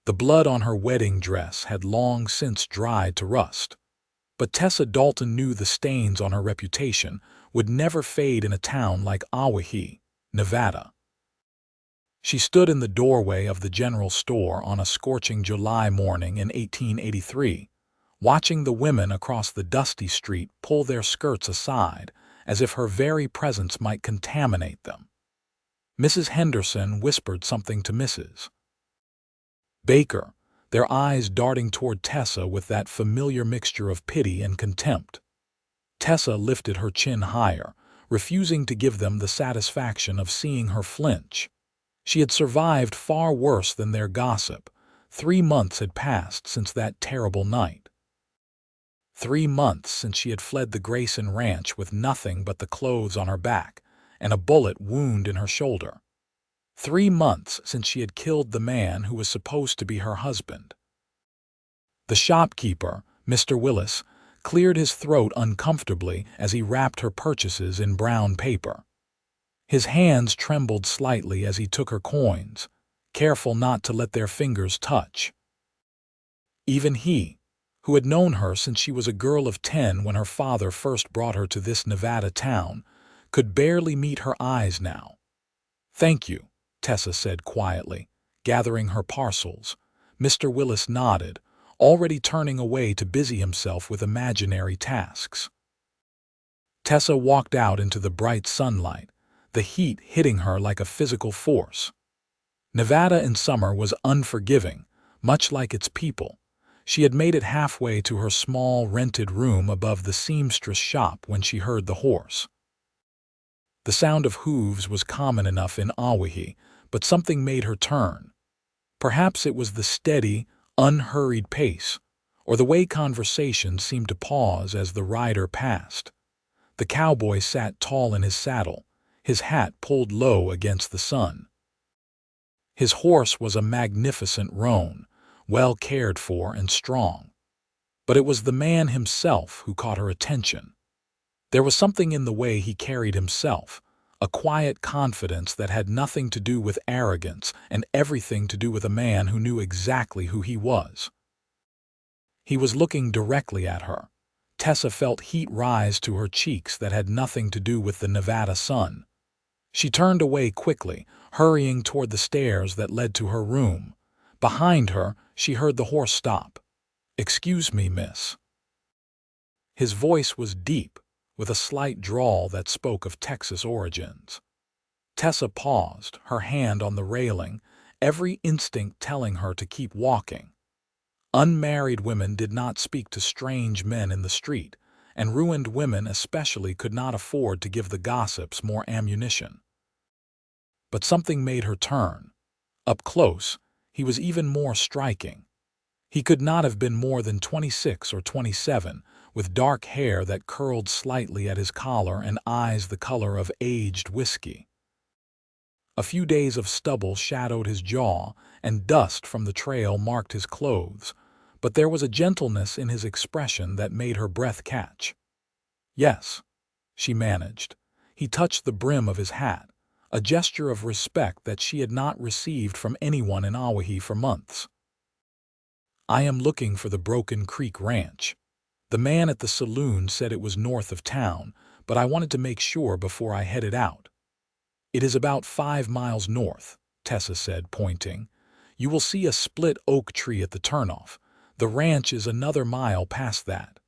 The blood on her wedding dress had long since dried to rust. But Tessa Dalton knew the stains on her reputation would never fade in a town like Owyhee, Nevada. She stood in the doorway of the general store on a scorching July morning in 1883, watching the women across the dusty street pull their skirts aside as if her very presence might contaminate them. Mrs. Henderson whispered something to Mrs. Baker, their eyes darting toward Tessa with that familiar mixture of pity and contempt. Tessa lifted her chin higher, refusing to give them the satisfaction of seeing her flinch. She had survived far worse than their gossip. 3 months had passed since that terrible night. 3 months since she had fled the Grayson Ranch with nothing but the clothes on her back and a bullet wound in her shoulder. 3 months since she had killed the man who was supposed to be her husband. The shopkeeper, Mr. Willis, cleared his throat uncomfortably as he wrapped her purchases in brown paper. His hands trembled slightly as he took her coins, careful not to let their fingers touch. Even he, who had known her since she was a girl of 10 when her father first brought her to this Nevada town, could barely meet her eyes now. "Thank you," Tessa said quietly, gathering her parcels. Mr. Willis nodded, already turning away to busy himself with imaginary tasks. Tessa walked out into the bright sunlight, the heat hitting her like a physical force. Nevada in summer was unforgiving, much like its people. She had made it halfway to her small rented room above the seamstress shop when she heard the horse. The sound of hooves was common enough in Owyhee, but something made her turn. Perhaps it was the steady, unhurried pace, or the way conversation seemed to pause as the rider passed. The cowboy sat tall in his saddle, his hat pulled low against the sun. His horse was a magnificent roan, well cared for and strong. But it was the man himself who caught her attention. There was something in the way he carried himself, a quiet confidence that had nothing to do with arrogance and everything to do with a man who knew exactly who he was. He was looking directly at her. Tessa felt heat rise to her cheeks that had nothing to do with the Nevada sun. She turned away quickly, hurrying toward the stairs that led to her room. Behind her, she heard the horse stop. "Excuse me, miss." His voice was deep, with a slight drawl that spoke of Texas origins. Tessa paused, her hand on the railing, every instinct telling her to keep walking. Unmarried women did not speak to strange men in the street, and ruined women especially could not afford to give the gossips more ammunition. But something made her turn. Up close, he was even more striking. He could not have been more than 26 or 27, with dark hair that curled slightly at his collar and eyes the color of aged whiskey. A few days of stubble shadowed his jaw, and dust from the trail marked his clothes, but there was a gentleness in his expression that made her breath catch. "Yes," she managed. He touched the brim of his hat, a gesture of respect that she had not received from anyone in Owyhee for months. "I am looking for the Broken Creek Ranch. The man at the saloon said it was north of town, but I wanted to make sure before I headed out." "It is about 5 miles north," Tessa said, pointing. "You will see a split oak tree at the turnoff. The ranch is another mile past that."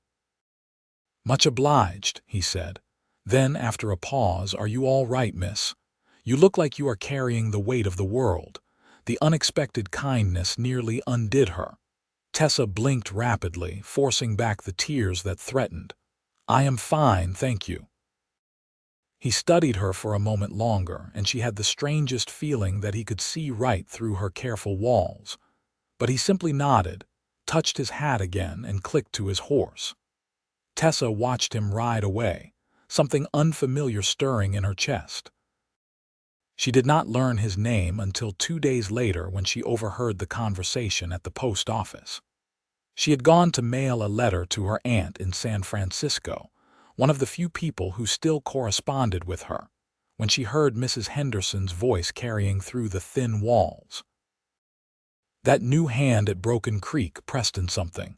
"Much obliged," he said. Then, after a pause, "Are you all right, miss? You look like you are carrying the weight of the world." The unexpected kindness nearly undid her. Tessa blinked rapidly, forcing back the tears that threatened. "I am fine, thank you." He studied her for a moment longer, and she had the strangest feeling that he could see right through her careful walls. But he simply nodded, touched his hat again, and clicked to his horse. Tessa watched him ride away, something unfamiliar stirring in her chest. She did not learn his name until 2 days later when she overheard the conversation at the post office. She had gone to mail a letter to her aunt in San Francisco, one of the few people who still corresponded with her, when she heard Mrs. Henderson's voice carrying through the thin walls. That new hand at Broken Creek, Preston something.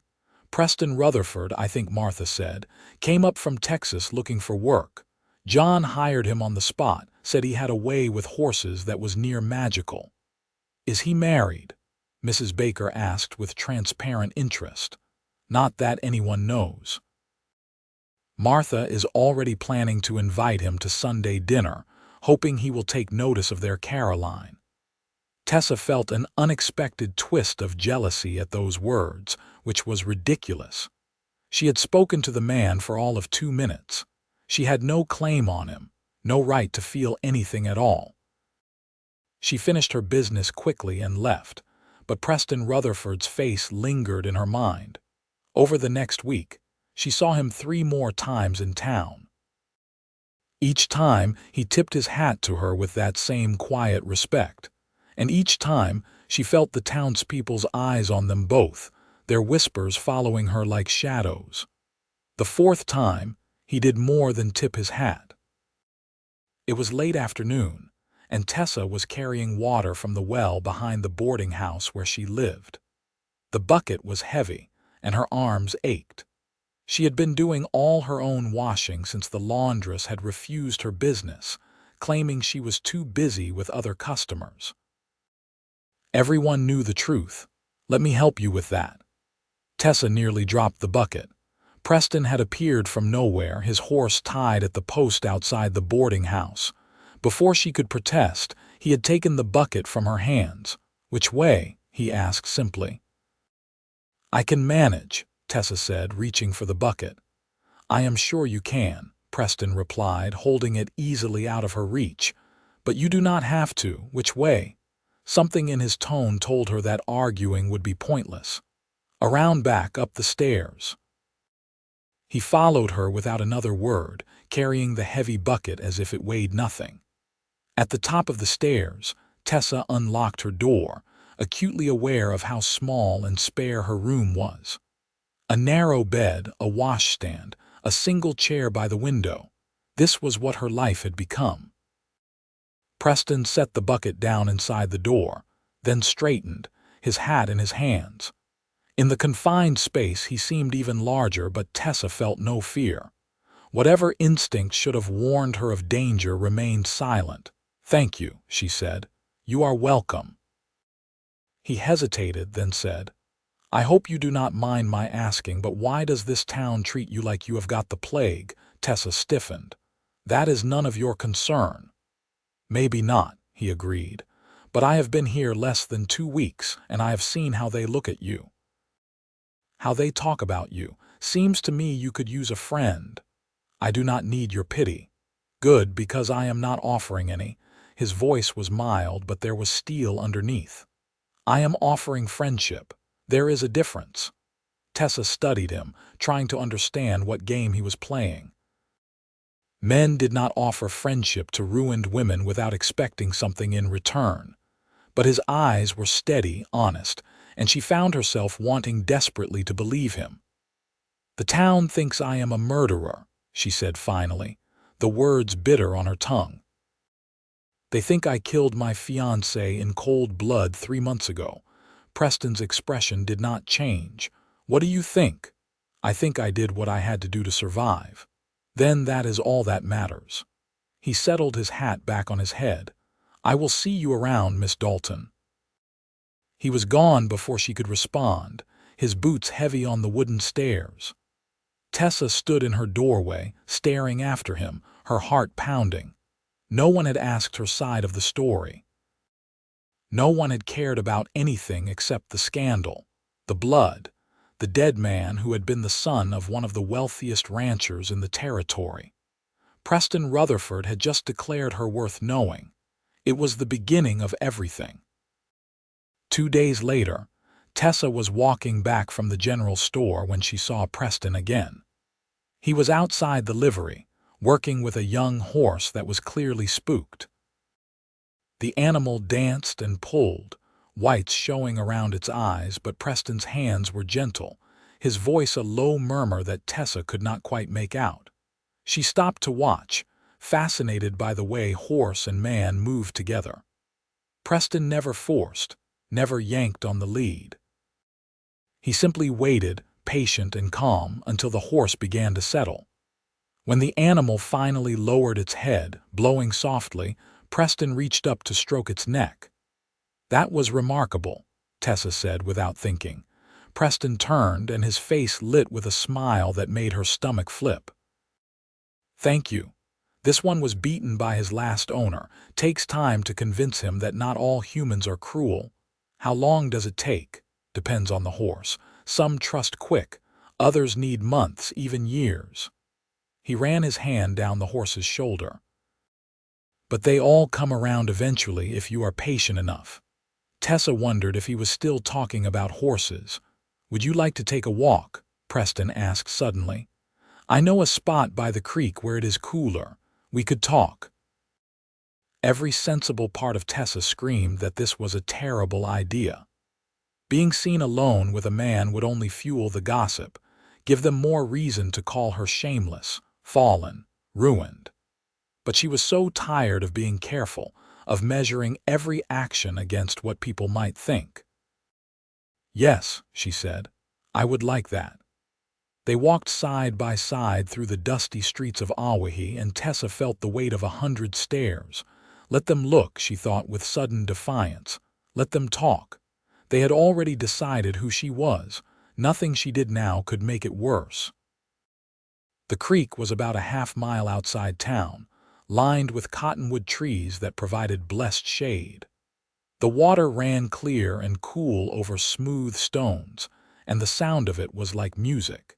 Preston Rutherford, I think Martha said, came up from Texas looking for work. John hired him on the spot, said he had a way with horses that was near magical. Is he married? Mrs. Baker asked with transparent interest. Not that anyone knows. Martha is already planning to invite him to Sunday dinner, hoping he will take notice of their Caroline. Tessa felt an unexpected twist of jealousy at those words, which was ridiculous. She had spoken to the man for all of 2 minutes. She had no claim on him, no right to feel anything at all. She finished her business quickly and left, but Preston Rutherford's face lingered in her mind. Over the next week, she saw him 3 more times in town. Each time, he tipped his hat to her with that same quiet respect. And each time, she felt the townspeople's eyes on them both, their whispers following her like shadows. The 4th time, he did more than tip his hat. It was late afternoon, and Tessa was carrying water from the well behind the boarding house where she lived. The bucket was heavy, and her arms ached. She had been doing all her own washing since the laundress had refused her business, claiming she was too busy with other customers. Everyone knew the truth. Let me help you with that. Tessa nearly dropped the bucket. Preston had appeared from nowhere, his horse tied at the post outside the boarding house. Before she could protest, he had taken the bucket from her hands. Which way? He asked simply. I can manage, Tessa said, reaching for the bucket. I am sure you can, Preston replied, holding it easily out of her reach. But you do not have to. Which way? Something in his tone told her that arguing would be pointless. Around back, up the stairs. He followed her without another word, carrying the heavy bucket as if it weighed nothing. At the top of the stairs, Tessa unlocked her door, acutely aware of how small and spare her room was. A narrow bed, a washstand, a single chair by the window. This was what her life had become. Preston set the bucket down inside the door, then straightened, his hat in his hands. In the confined space he seemed even larger, but Tessa felt no fear. Whatever instinct should have warned her of danger remained silent. Thank you, she said. You are welcome. He hesitated, then said, I hope you do not mind my asking, but why does this town treat you like you have got the plague? Tessa stiffened. That is none of your concern. Maybe not, he agreed, but I have been here less than 2 weeks, and I have seen how they look at you. How they talk about you. Seems to me you could use a friend. I do not need your pity. Good, because I am not offering any. His voice was mild, but there was steel underneath. I am offering friendship. There is a difference. Tessa studied him, trying to understand what game he was playing. Men did not offer friendship to ruined women without expecting something in return. But his eyes were steady, honest, and she found herself wanting desperately to believe him. The town thinks I am a murderer, she said finally, the words bitter on her tongue. They think I killed my fiancé in cold blood 3 months ago. Preston's expression did not change. What do you think? I think I did what I had to do to survive. Then that is all that matters. He settled his hat back on his head. I will see you around, Miss Dalton. He was gone before she could respond, his boots heavy on the wooden stairs. Tessa stood in her doorway, staring after him, her heart pounding. No one had asked her side of the story. No one had cared about anything except the scandal, the blood, the dead man who had been the son of one of the wealthiest ranchers in the territory. Preston Rutherford had just declared her worth knowing. It was the beginning of everything. 2 days later, Tessa was walking back from the general store when she saw Preston again. He was outside the livery, working with a young horse that was clearly spooked. The animal danced and pulled, whites showing around its eyes, but Preston's hands were gentle, his voice a low murmur that Tessa could not quite make out. She stopped to watch, fascinated by the way horse and man moved together. Preston never forced, never yanked on the lead. He simply waited, patient and calm, until the horse began to settle. When the animal finally lowered its head, blowing softly, Preston reached up to stroke its neck. "That was remarkable," Tessa said without thinking. Preston turned, and his face lit with a smile that made her stomach flip. "Thank you. This one was beaten by his last owner. Takes time to convince him that not all humans are cruel. How long does it take? Depends on the horse. Some trust quick, others need months, even years." He ran his hand down the horse's shoulder. "But they all come around eventually if you are patient enough." Tessa wondered if he was still talking about horses. "Would you like to take a walk?" Preston asked suddenly. "I know a spot by the creek where it is cooler. We could talk." Every sensible part of Tessa screamed that this was a terrible idea. Being seen alone with a man would only fuel the gossip, give them more reason to call her shameless, fallen, ruined. But she was so tired of being careful, of measuring every action against what people might think. "Yes," she said, "I would like that." They walked side by side through the dusty streets of Owyhee, and Tessa felt the weight of 100 stares. Let them look, she thought with sudden defiance. Let them talk. They had already decided who she was. Nothing she did now could make it worse. The creek was about a half-mile outside town, lined with cottonwood trees that provided blessed shade. The water ran clear and cool over smooth stones, and the sound of it was like music.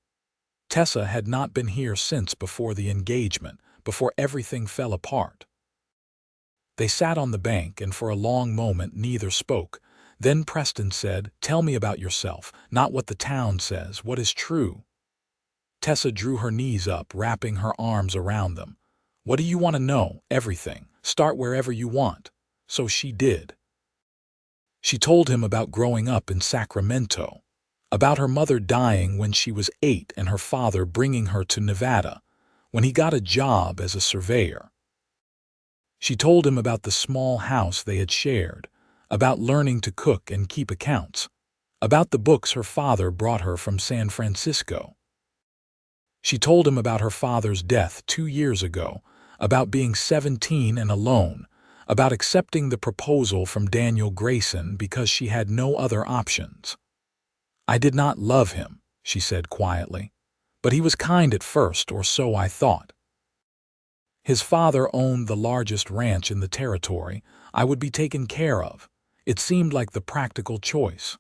Tessa had not been here since before the engagement, before everything fell apart. They sat on the bank, and for a long moment neither spoke. Then Preston said, "Tell me about yourself, not what the town says, what is true." Tessa drew her knees up, wrapping her arms around them. "What do you want to know? Everything. Start wherever you want." So she did. She told him about growing up in Sacramento, about her mother dying when she was 8 and her father bringing her to Nevada, when he got a job as a surveyor. She told him about the small house they had shared, about learning to cook and keep accounts, about the books her father brought her from San Francisco. She told him about her father's death 2 years ago, about being 17 and alone, about accepting the proposal from Daniel Grayson because she had no other options. "I did not love him," she said quietly, "but he was kind at first, or so I thought. His father owned the largest ranch in the territory. I would be taken care of. It seemed like the practical choice."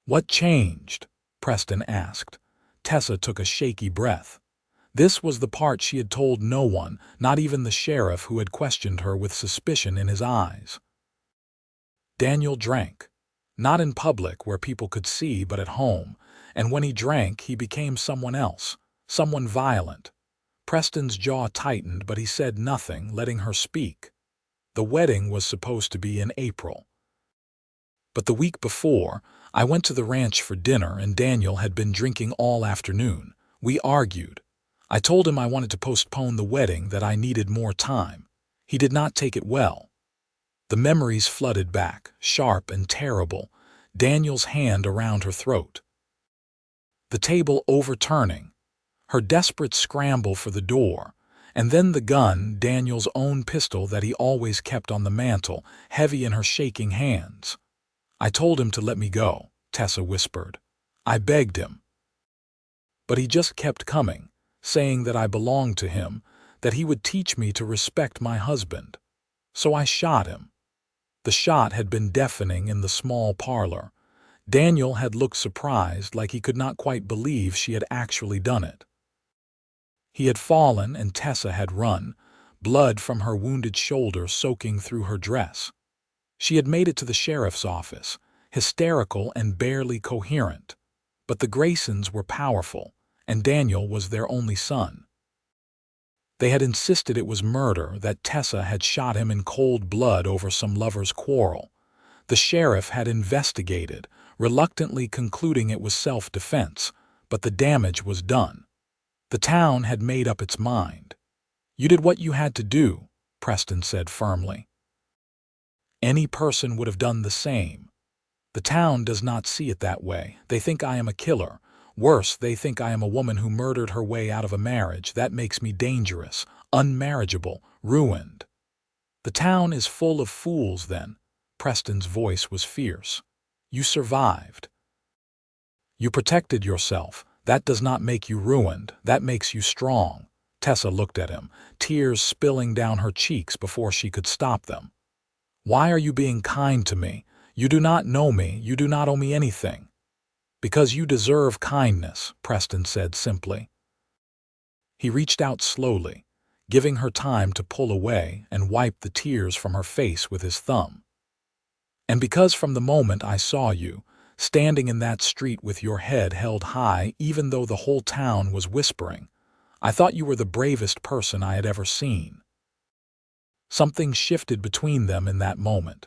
"What changed?" Preston asked. Tessa took a shaky breath. This was the part she had told no one, not even the sheriff who had questioned her with suspicion in his eyes. Daniel drank. Not in public where people could see, but at home, and when he drank he became someone else, someone violent. Preston's jaw tightened, but he said nothing, letting her speak. The wedding was supposed to be in April. "But the week before, I went to the ranch for dinner and Daniel had been drinking all afternoon. We argued. I told him I wanted to postpone the wedding, that I needed more time. He did not take it well." The memories flooded back, sharp and terrible, Daniel's hand around her throat, the table overturning, her desperate scramble for the door, and then the gun, Daniel's own pistol that he always kept on the mantel, heavy in her shaking hands. "I told him to let me go," Tessa whispered. "I begged him. But he just kept coming, saying that I belonged to him, that he would teach me to respect my husband. So I shot him." The shot had been deafening in the small parlor. Daniel had looked surprised, like he could not quite believe she had actually done it. He had fallen and Tessa had run, blood from her wounded shoulder soaking through her dress. She had made it to the sheriff's office, hysterical and barely coherent. But the Graysons were powerful, and Daniel was their only son. They had insisted it was murder, that Tessa had shot him in cold blood over some lover's quarrel. The sheriff had investigated, reluctantly concluding it was self-defense, but the damage was done. The town had made up its mind. "You did what you had to do," Preston said firmly. "Any person would have done the same." The town does not see it that way. They think I am a killer. Worse, they think I am a woman who murdered her way out of a marriage. That makes me dangerous, unmarriageable, ruined. The town is full of fools then. Preston's voice was fierce. You survived. You protected yourself. That does not make you ruined. That makes you strong. Tessa looked at him, tears spilling down her cheeks before she could stop them. Why are you being kind to me? You do not know me. You do not owe me anything. Because you deserve kindness, Preston said simply. He reached out slowly, giving her time to pull away and wipe the tears from her face with his thumb. And because from the moment I saw you, standing in that street with your head held high even though the whole town was whispering, I thought you were the bravest person I had ever seen. Something shifted between them in that moment.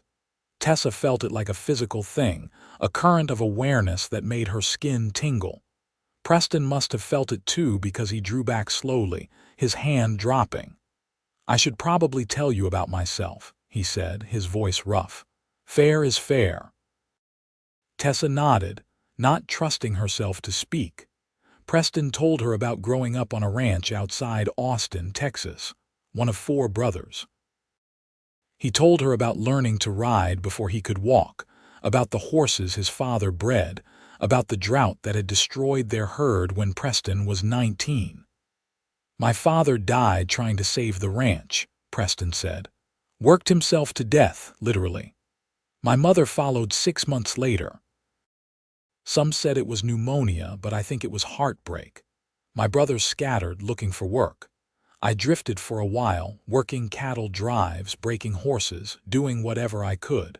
Tessa felt it like a physical thing, a current of awareness that made her skin tingle. Preston must have felt it too because he drew back slowly, his hand dropping. I should probably tell you about myself, he said, his voice rough. Fair is fair. Tessa nodded, not trusting herself to speak. Preston told her about growing up on a ranch outside Austin, Texas, one of 4 brothers. He told her about learning to ride before he could walk, about the horses his father bred, about the drought that had destroyed their herd when Preston was 19. My father died trying to save the ranch, Preston said. Worked himself to death, literally. My mother followed 6 months later. Some said it was pneumonia, but I think it was heartbreak. My brothers scattered looking for work. I drifted for a while, working cattle drives, breaking horses, doing whatever I could.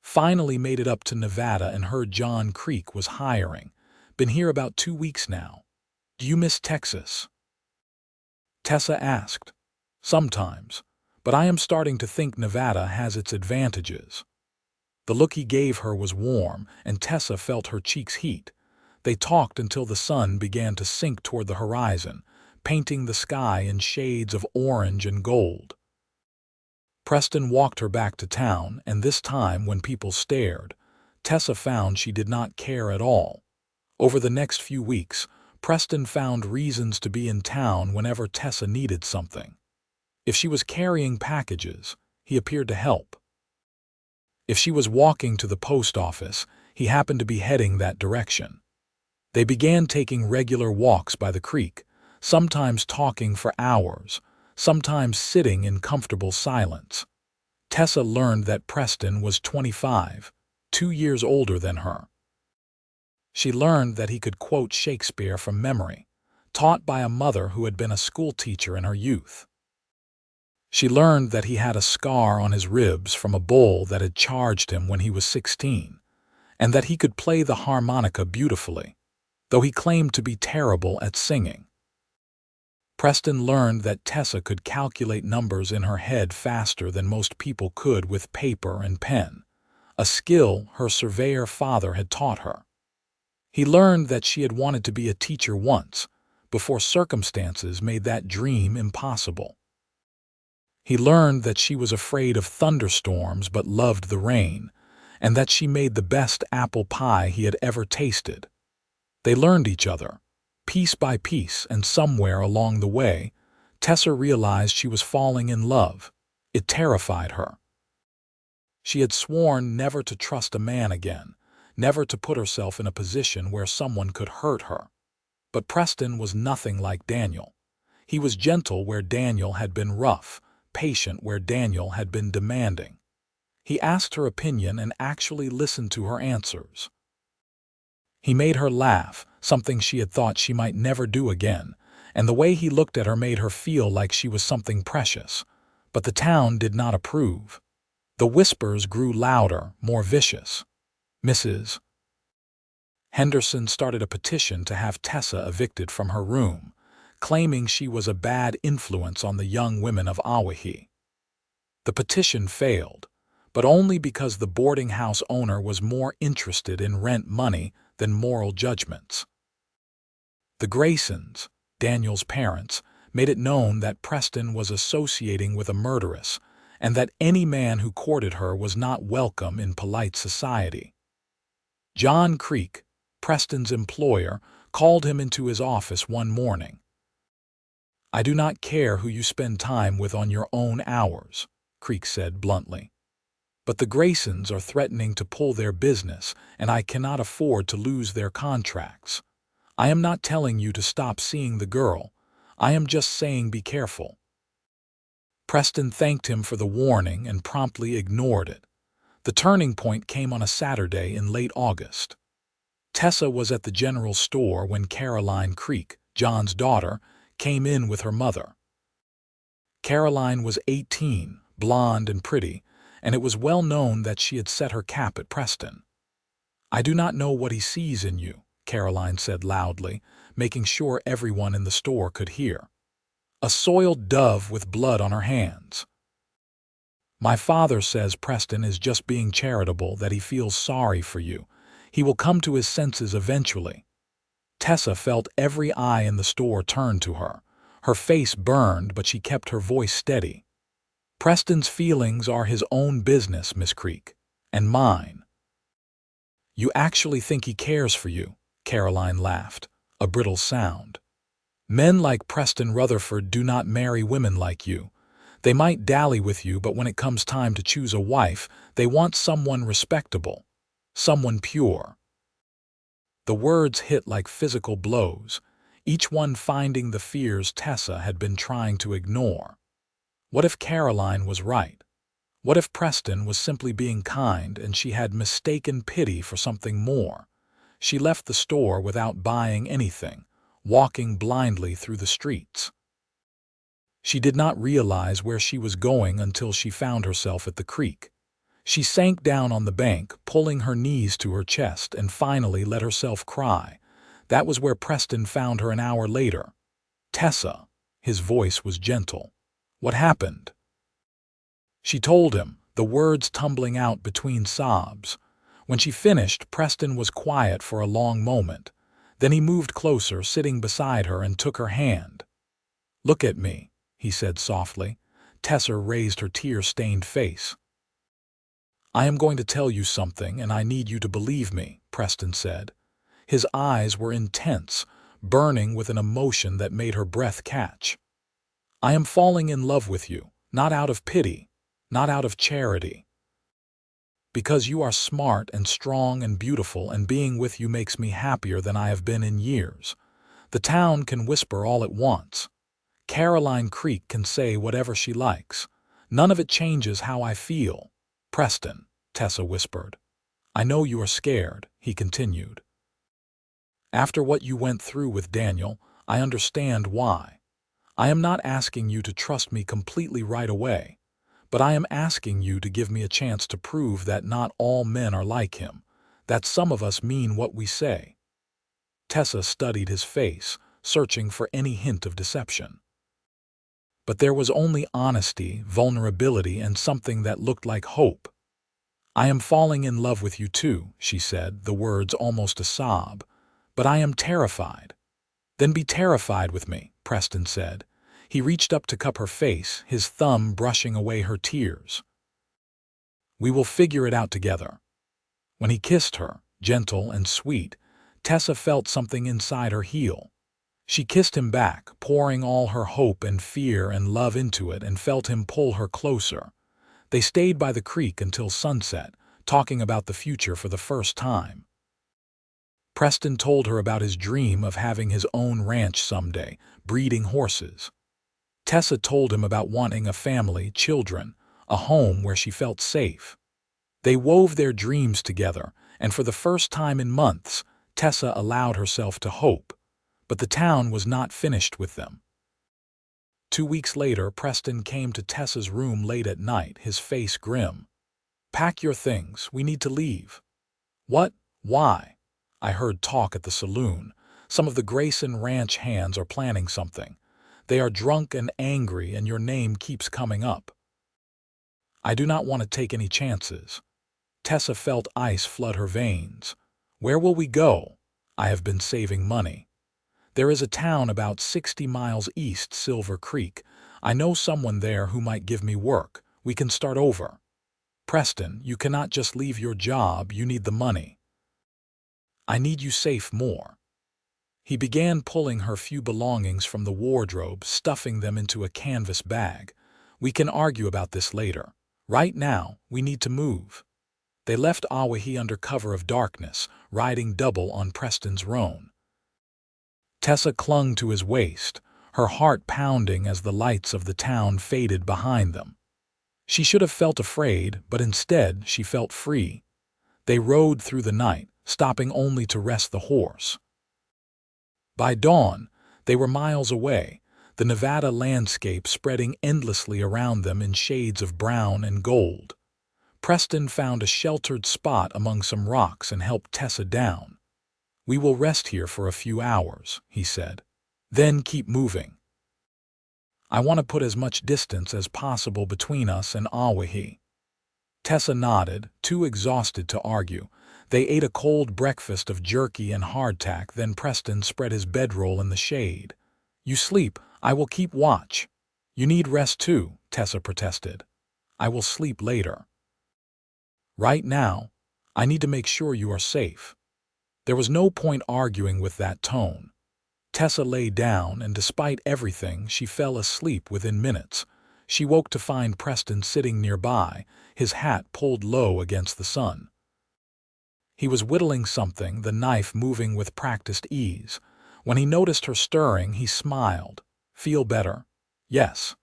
Finally made it up to Nevada and heard John Creek was hiring. Been here about 2 weeks now. Do you miss Texas? Tessa asked. Sometimes, but I am starting to think Nevada has its advantages. The look he gave her was warm, and Tessa felt her cheeks heat. They talked until the sun began to sink toward the horizon, painting the sky in shades of orange and gold. Preston walked her back to town, and this time when people stared, Tessa found she did not care at all. Over the next few weeks, Preston found reasons to be in town whenever Tessa needed something. If she was carrying packages, he appeared to help. If she was walking to the post office, he happened to be heading that direction. They began taking regular walks by the creek, sometimes talking for hours, sometimes sitting in comfortable silence. Tessa learned that Preston was 25, 2 years older than her. She learned that he could quote Shakespeare from memory, taught by a mother who had been a schoolteacher in her youth. She learned that he had a scar on his ribs from a bull that had charged him when he was 16, and that he could play the harmonica beautifully, though he claimed to be terrible at singing. Preston learned that Tessa could calculate numbers in her head faster than most people could with paper and pen, a skill her surveyor father had taught her. He learned that she had wanted to be a teacher once, before circumstances made that dream impossible. He learned that she was afraid of thunderstorms but loved the rain, and that she made the best apple pie he had ever tasted. They learned each other, piece by piece, and somewhere along the way, Tessa realized she was falling in love. It terrified her. She had sworn never to trust a man again, never to put herself in a position where someone could hurt her. But Preston was nothing like Daniel. He was gentle where Daniel had been rough, patient where Daniel had been demanding. He asked her opinion and actually listened to her answers. He made her laugh, something she had thought she might never do again, and the way he looked at her made her feel like she was something precious. But the town did not approve. The whispers grew louder, more vicious. Mrs. Henderson started a petition to have Tessa evicted from her room, claiming she was a bad influence on the young women of Owyhee. The petition failed, but only because the boarding house owner was more interested in rent money than moral judgments. The Graysons, Daniel's parents, made it known that Preston was associating with a murderess and that any man who courted her was not welcome in polite society. John Creek, Preston's employer, called him into his office one morning. "I do not care who you spend time with on your own hours," Creek said bluntly. "But the Graysons are threatening to pull their business, and I cannot afford to lose their contracts. I am not telling you to stop seeing the girl. I am just saying be careful." Preston thanked him for the warning and promptly ignored it. The turning point came on a Saturday in late August. Tessa was at the general store when Caroline Creek, John's daughter, came in with her mother. Caroline was 18, blonde and pretty, and it was well known that she had set her cap at Preston. "I do not know what he sees in you," Caroline said loudly, making sure everyone in the store could hear. "A soiled dove with blood on her hands. My father says Preston is just being charitable, that he feels sorry for you. He will come to his senses eventually." Tessa felt every eye in the store turn to her. Her face burned, but she kept her voice steady. "Preston's feelings are his own business, Miss Creek, and mine." "You actually think he cares for you?" Caroline laughed, a brittle sound. "Men like Preston Rutherford do not marry women like you. They might dally with you, but when it comes time to choose a wife, they want someone respectable, someone pure." The words hit like physical blows, each one finding the fears Tessa had been trying to ignore. What if Caroline was right? What if Preston was simply being kind and she had mistaken pity for something more? She left the store without buying anything, walking blindly through the streets. She did not realize where she was going until she found herself at the creek. She sank down on the bank, pulling her knees to her chest, and finally let herself cry. That was where Preston found her an hour later. "Tessa," his voice was gentle. "What happened?" She told him, the words tumbling out between sobs. When she finished, Preston was quiet for a long moment. Then he moved closer, sitting beside her, and took her hand. "Look at me," he said softly. Tessa raised her tear-stained face. "I am going to tell you something, and I need you to believe me," Preston said. His eyes were intense, burning with an emotion that made her breath catch. "I am falling in love with you, not out of pity, not out of charity. Because you are smart and strong and beautiful, and being with you makes me happier than I have been in years. The town can whisper all it wants. Caroline Creek can say whatever she likes. None of it changes how I feel." "Preston," Tessa whispered. "I know you are scared," he continued. "After what you went through with Daniel, I understand why. I am not asking you to trust me completely right away, but I am asking you to give me a chance to prove that not all men are like him, that some of us mean what we say." Tessa studied his face, searching for any hint of deception. But there was only honesty, vulnerability, and something that looked like hope. "I am falling in love with you too," she said, the words almost a sob. "But I am terrified." "Then be terrified with me," Preston said. He reached up to cup her face, his thumb brushing away her tears. "We will figure it out together." When he kissed her, gentle and sweet, Tessa felt something inside her heal. She kissed him back, pouring all her hope and fear and love into it, and felt him pull her closer. They stayed by the creek until sunset, talking about the future for the first time. Preston told her about his dream of having his own ranch someday, breeding horses. Tessa told him about wanting a family, children, a home where she felt safe. They wove their dreams together, and for the first time in months, Tessa allowed herself to hope. But the town was not finished with them. 2 weeks later, Preston came to Tessa's room late at night, his face grim. "Pack your things, we need to leave." "What? Why?" "I heard talk at the saloon. Some of the Grayson Ranch hands are planning something. They are drunk and angry, and your name keeps coming up." "I do not want to take any chances." Tessa felt ice flood her veins. "Where will we go?" "I have been saving money. There is a town about 60 miles east, Silver Creek. I know someone there who might give me work. We can start over." "Preston, you cannot just leave your job, you need the money." I need you safe more." He began pulling her few belongings from the wardrobe, stuffing them into a canvas bag. "We can argue about this later. Right now, we need to move." They left Owyhee under cover of darkness, riding double on Preston's roan. Tessa clung to his waist, her heart pounding as the lights of the town faded behind them. She should have felt afraid, but instead she felt free. They rode through the night, stopping only to rest the horse. By dawn, they were miles away, the Nevada landscape spreading endlessly around them in shades of brown and gold. Preston found a sheltered spot among some rocks and helped Tessa down. "We will rest here for a few hours," he said. "Then keep moving. I want to put as much distance as possible between us and Owyhee." Tessa nodded, too exhausted to argue. They ate a cold breakfast of jerky and hardtack, then Preston spread his bedroll in the shade. "You sleep, I will keep watch." "You need rest too," Tessa protested. "I will sleep later. Right now, I need to make sure you are safe." There was no point arguing with that tone. Tessa lay down, and despite everything, she fell asleep within minutes. She woke to find Preston sitting nearby, his hat pulled low against the sun. He was whittling something, the knife moving with practiced ease. When he noticed her stirring, he smiled. "Feel better?" "Yes."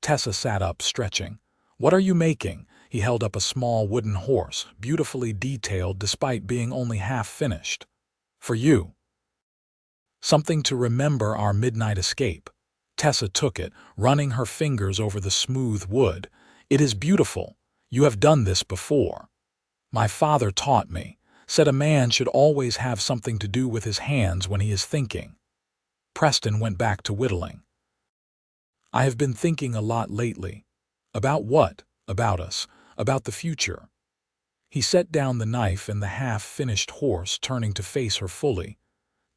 Tessa sat up, stretching. "What are you making?" He held up a small wooden horse, beautifully detailed despite being only half finished. "For you. Something to remember our midnight escape." Tessa took it, running her fingers over the smooth wood. "It is beautiful. You have done this before." "My father taught me. Said a man should always have something to do with his hands when he is thinking." Preston went back to whittling. "I have been thinking a lot lately." "About what?" "About us. About the future." He set down the knife and the half-finished horse, turning to face her fully.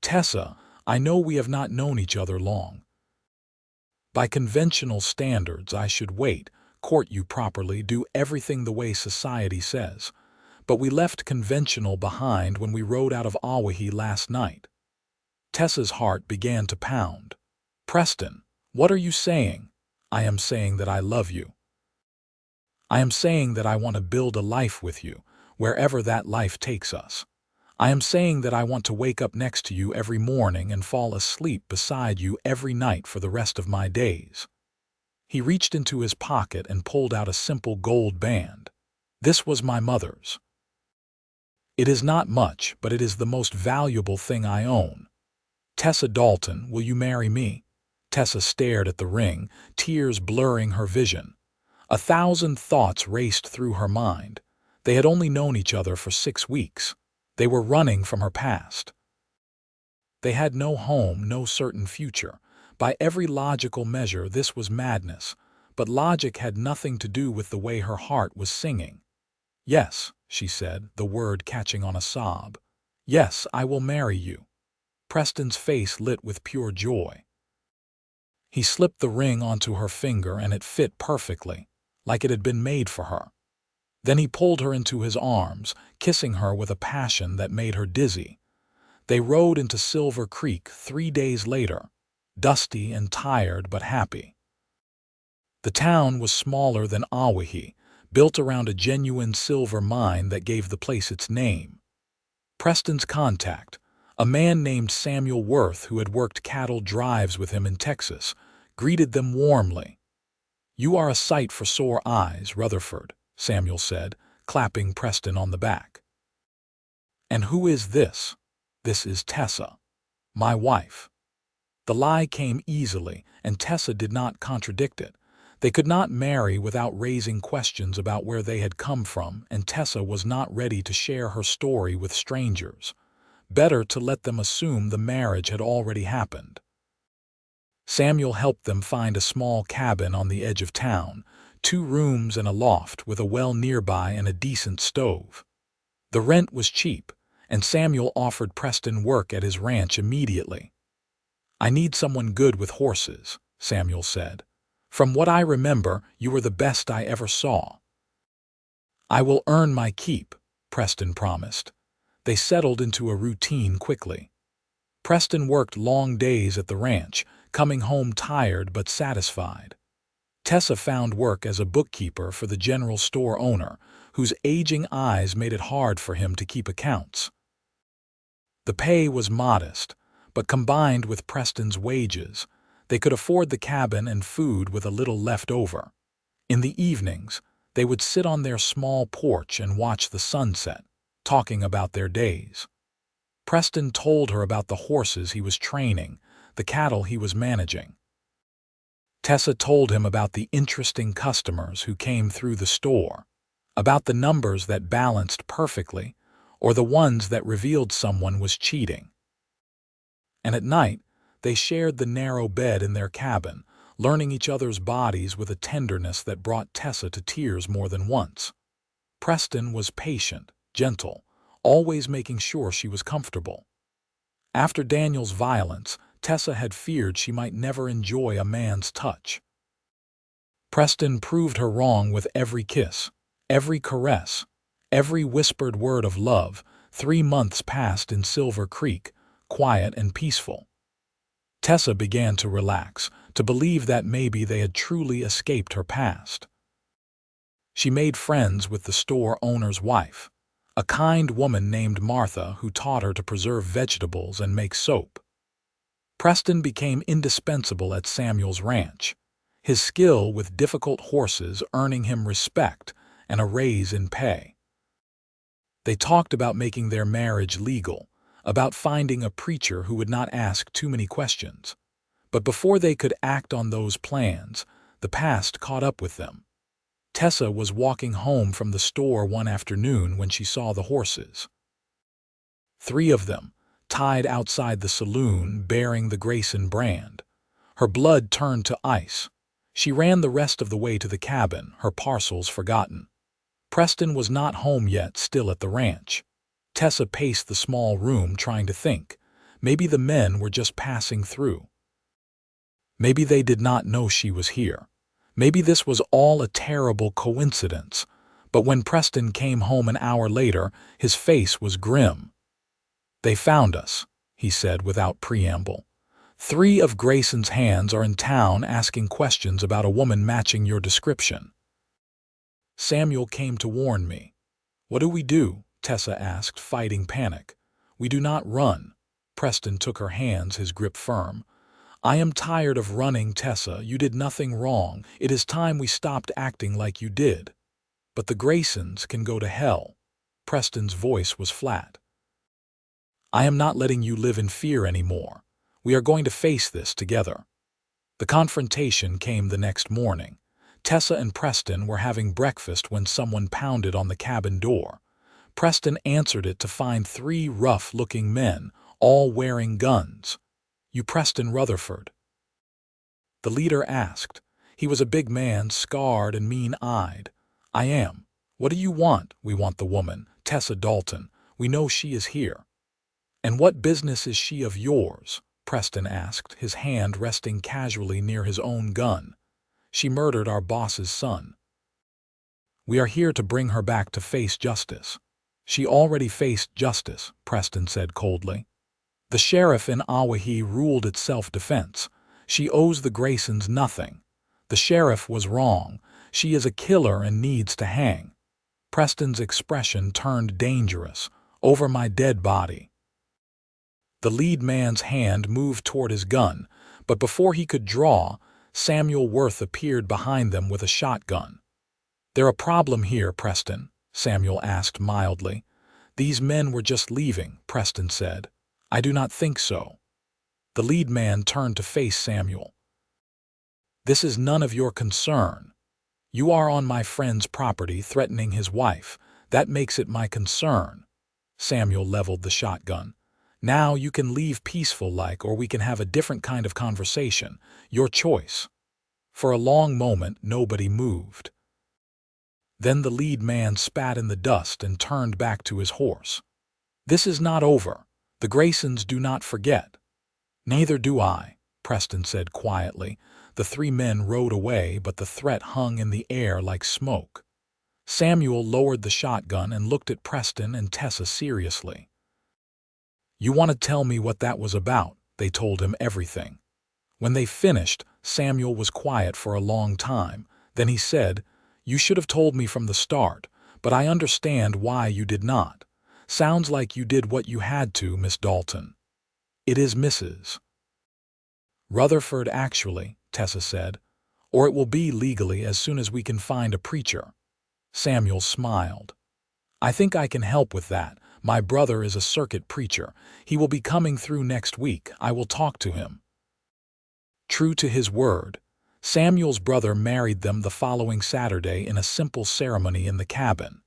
"Tessa, I know we have not known each other long. By conventional standards, I should wait, court you properly, do everything the way society says. But we left conventional behind when we rode out of Owyhee last night." Tessa's heart began to pound. "Preston, what are you saying?" "I am saying that I love you. I am saying that I want to build a life with you, wherever that life takes us. I am saying that I want to wake up next to you every morning and fall asleep beside you every night for the rest of my days." He reached into his pocket and pulled out a simple gold band. "This was my mother's. It is not much, but it is the most valuable thing I own. Tessa Dalton, will you marry me?" Tessa stared at the ring, tears blurring her vision. 1,000 thoughts raced through her mind. They had only known each other for 6 weeks. They were running from her past. They had no home, no certain future. By every logical measure, this was madness. But logic had nothing to do with the way her heart was singing. "Yes," she said, the word catching on a sob. "Yes, I will marry you." Preston's face lit with pure joy. He slipped the ring onto her finger and it fit perfectly, like it had been made for her. Then he pulled her into his arms, kissing her with a passion that made her dizzy. They rode into Silver Creek 3 days later, dusty and tired but happy. The town was smaller than Owyhee, built around a genuine silver mine that gave the place its name. Preston's contact, a man named Samuel Worth who had worked cattle drives with him in Texas, greeted them warmly. "You are a sight for sore eyes, Rutherford," Samuel said, clapping Preston on the back. "And who is this?" "This is Tessa, my wife." The lie came easily, and Tessa did not contradict it. They could not marry without raising questions about where they had come from, and Tessa was not ready to share her story with strangers. Better to let them assume the marriage had already happened. Samuel helped them find a small cabin on the edge of town, 2 rooms and a loft with a well nearby and a decent stove. The rent was cheap, and Samuel offered Preston work at his ranch immediately. "I need someone good with horses," Samuel said. "From what I remember, you were the best I ever saw." "I will earn my keep," Preston promised. They settled into a routine quickly. Preston worked long days at the ranch, coming home tired but satisfied. Tessa found work as a bookkeeper for the general store owner, whose aging eyes made it hard for him to keep accounts. The pay was modest, but combined with Preston's wages, they could afford the cabin and food with a little left over. In the evenings, they would sit on their small porch and watch the sunset, talking about their days. Preston told her about the horses he was training, the cattle he was managing. Tessa told him about the interesting customers who came through the store, about the numbers that balanced perfectly, or the ones that revealed someone was cheating. And at night, they shared the narrow bed in their cabin, learning each other's bodies with a tenderness that brought Tessa to tears more than once. Preston was patient, gentle, always making sure she was comfortable. After Daniel's violence, Tessa had feared she might never enjoy a man's touch. Preston proved her wrong with every kiss, every caress, every whispered word of love. 3 months passed in Silver Creek, quiet and peaceful. Tessa began to relax, to believe that maybe they had truly escaped her past. She made friends with the store owner's wife, a kind woman named Martha who taught her to preserve vegetables and make soap. Preston became indispensable at Samuel's ranch, his skill with difficult horses earning him respect and a raise in pay. They talked about making their marriage legal, about finding a preacher who would not ask too many questions. But before they could act on those plans, the past caught up with them. Tessa was walking home from the store one afternoon when she saw the horses. 3 of them, tied outside the saloon bearing the Grayson brand. Her blood turned to ice. She ran the rest of the way to the cabin, her parcels forgotten. Preston was not home yet, still at the ranch. Tessa paced the small room trying to think. Maybe the men were just passing through. Maybe they did not know she was here. Maybe this was all a terrible coincidence. But when Preston came home an hour later, his face was grim. "They found us," he said without preamble. 3 of Grayson's hands are in town asking questions about a woman matching your description. Samuel came to warn me. "What do we do?" Tessa asked, fighting panic. "We do not run." Preston took her hands, his grip firm. "I am tired of running, Tessa. You did nothing wrong. It is time we stopped acting like you did." "But the Graysons can go to hell." Preston's voice was flat. "I am not letting you live in fear anymore. We are going to face this together." The confrontation came the next morning. Tessa and Preston were having breakfast when someone pounded on the cabin door. Preston answered it to find 3 rough-looking men, all wearing guns. "You Preston Rutherford?" the leader asked. He was a big man, scarred and mean-eyed. "I am." "What do you want?" "We want the woman, Tessa Dalton. We know she is here." "And what business is she of yours?" Preston asked, his hand resting casually near his own gun. "She murdered our boss's son." "We are here to bring her back to face justice." "She already faced justice," Preston said coldly. "The sheriff in Owyhee ruled it self-defense. She owes the Graysons nothing. The sheriff was wrong. She is a killer and needs to hang." Preston's expression turned dangerous. "Over my dead body." The lead man's hand moved toward his gun, but before he could draw, Samuel Worth appeared behind them with a shotgun. "There a problem here, Preston?" Samuel asked mildly. "These men were just leaving," Preston said. "I do not think so." The lead man turned to face Samuel. "This is none of your concern. You are on my friend's property threatening his wife. That makes it my concern." Samuel leveled the shotgun. "Now you can leave peaceful-like, or we can have a different kind of conversation. Your choice." For a long moment, nobody moved. Then the lead man spat in the dust and turned back to his horse. "This is not over. The Graysons do not forget." "Neither do I," Preston said quietly. The 3 men rode away, but the threat hung in the air like smoke. Samuel lowered the shotgun and looked at Preston and Tessa seriously. "You want to tell me what that was about?" They told him everything. When they finished, Samuel was quiet for a long time. Then he said, "You should have told me from the start, but I understand why you did not. Sounds like you did what you had to, Miss Dalton." "It is Mrs. Rutherford, actually," Tessa said, "or it will be legally as soon as we can find a preacher." Samuel smiled. "I think I can help with that. My brother is a circuit preacher. He will be coming through next week. I will talk to him." True to his word, Samuel's brother married them the following Saturday in a simple ceremony in the cabin.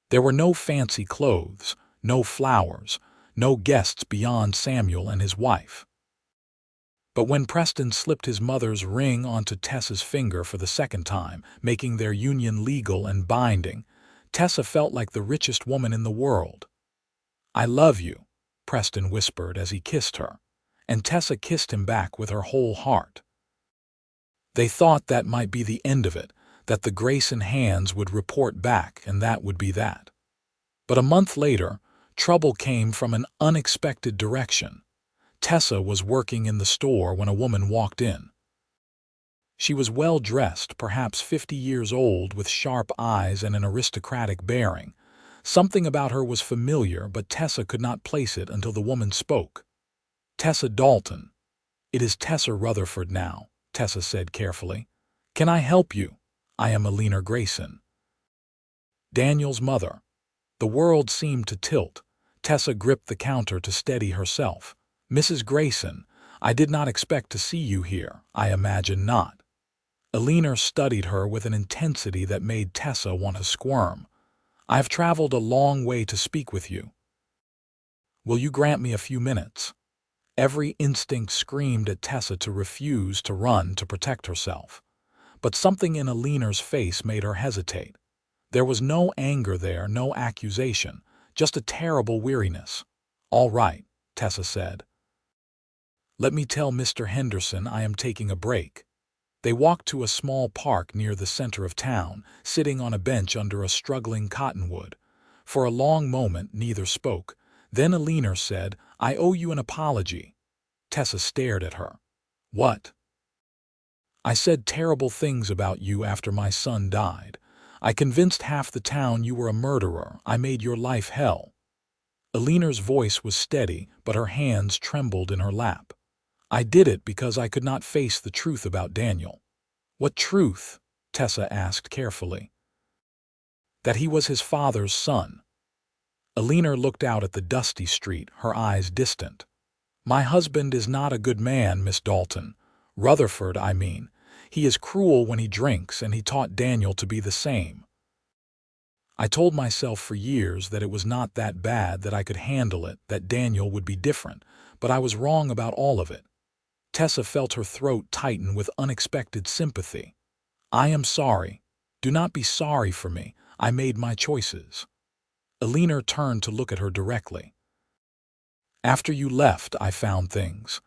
There were no fancy clothes, no flowers, no guests beyond Samuel and his wife. But when Preston slipped his mother's ring onto Tessa's finger for the second time, making their union legal and binding, Tessa felt like the richest woman in the world. "I love you," Preston whispered as he kissed her, and Tessa kissed him back with her whole heart. They thought that might be the end of it, that the Grayson hands would report back and that would be that. But a month later, trouble came from an unexpected direction. Tessa was working in the store when a woman walked in. She was well-dressed, perhaps 50 years old, with sharp eyes and an aristocratic bearing. Something about her was familiar, but Tessa could not place it until the woman spoke. "Tessa Dalton." "It is Tessa Rutherford now," Tessa said carefully. "Can I help you? I am Elena Grayson." Daniel's mother. The world seemed to tilt. Tessa gripped the counter to steady herself. "Mrs. Grayson, I did not expect to see you here. I imagine not." Elena studied her with an intensity that made Tessa want to squirm. "I have traveled a long way to speak with you. Will you grant me a few minutes?" Every instinct screamed at Tessa to refuse, to run, to protect herself. But something in Elena's face made her hesitate. There was no anger there, no accusation, just a terrible weariness. "All right," Tessa said. "Let me tell Mr. Henderson I am taking a break." They walked to a small park near the center of town, sitting on a bench under a struggling cottonwood. For a long moment neither spoke. Then Elena said, "I owe you an apology." Tessa stared at her. "What?" "I said terrible things about you after my son died. I convinced half the town you were a murderer. I made your life hell." Elena's voice was steady, but her hands trembled in her lap. "I did it because I could not face the truth about Daniel." "What truth?" Tessa asked carefully. "That he was his father's son." Elena looked out at the dusty street, her eyes distant. "My husband is not a good man, Miss Dalton. Rutherford, I mean. He is cruel when he drinks, and he taught Daniel to be the same. I told myself for years that it was not that bad, that I could handle it, that Daniel would be different, but I was wrong about all of it." Tessa felt her throat tighten with unexpected sympathy. "I am sorry. Do not be sorry for me. I made my choices." Elena turned to look at her directly. "After you left, I found things.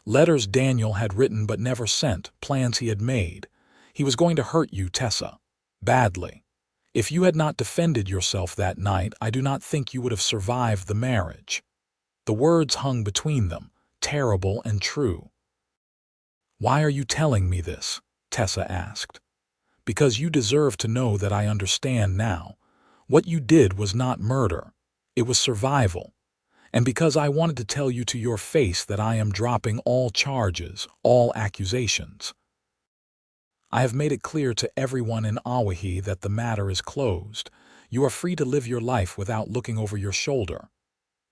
Letters Daniel had written but never sent, plans he had made. He was going to hurt you, Tessa. Badly. If you had not defended yourself that night, I do not think you would have survived the marriage." The words hung between them, terrible and true. "Why are you telling me this?" Tessa asked. "Because you deserve to know that I understand now. What you did was not murder. It was survival. And because I wanted to tell you to your face that I am dropping all charges, all accusations. I have made it clear to everyone in Owyhee that the matter is closed. You are free to live your life without looking over your shoulder."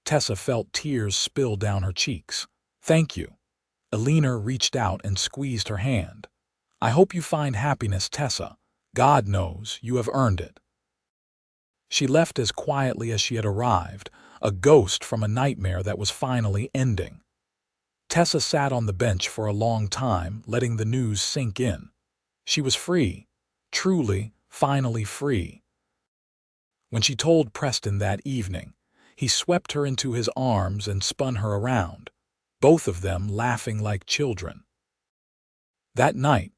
Tessa felt tears spill down her cheeks. "Thank you." Elena reached out and squeezed her hand. "I hope you find happiness, Tessa. God knows you have earned it." She left as quietly as she had arrived, a ghost from a nightmare that was finally ending. Tessa sat on the bench for a long time, letting the news sink in. She was free, truly, finally free. When she told Preston that evening, he swept her into his arms and spun her around, both of them laughing like children. That night,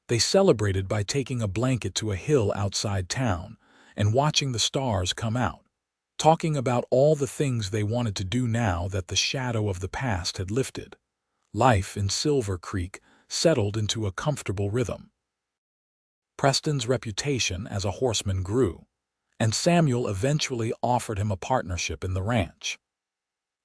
they celebrated by taking a blanket to a hill outside town and watching the stars come out. talking about all the things they wanted to do now that the shadow of the past had lifted. Life in Silver Creek settled into a comfortable rhythm. Preston's reputation as a horseman grew, and Samuel eventually offered him a partnership in the ranch.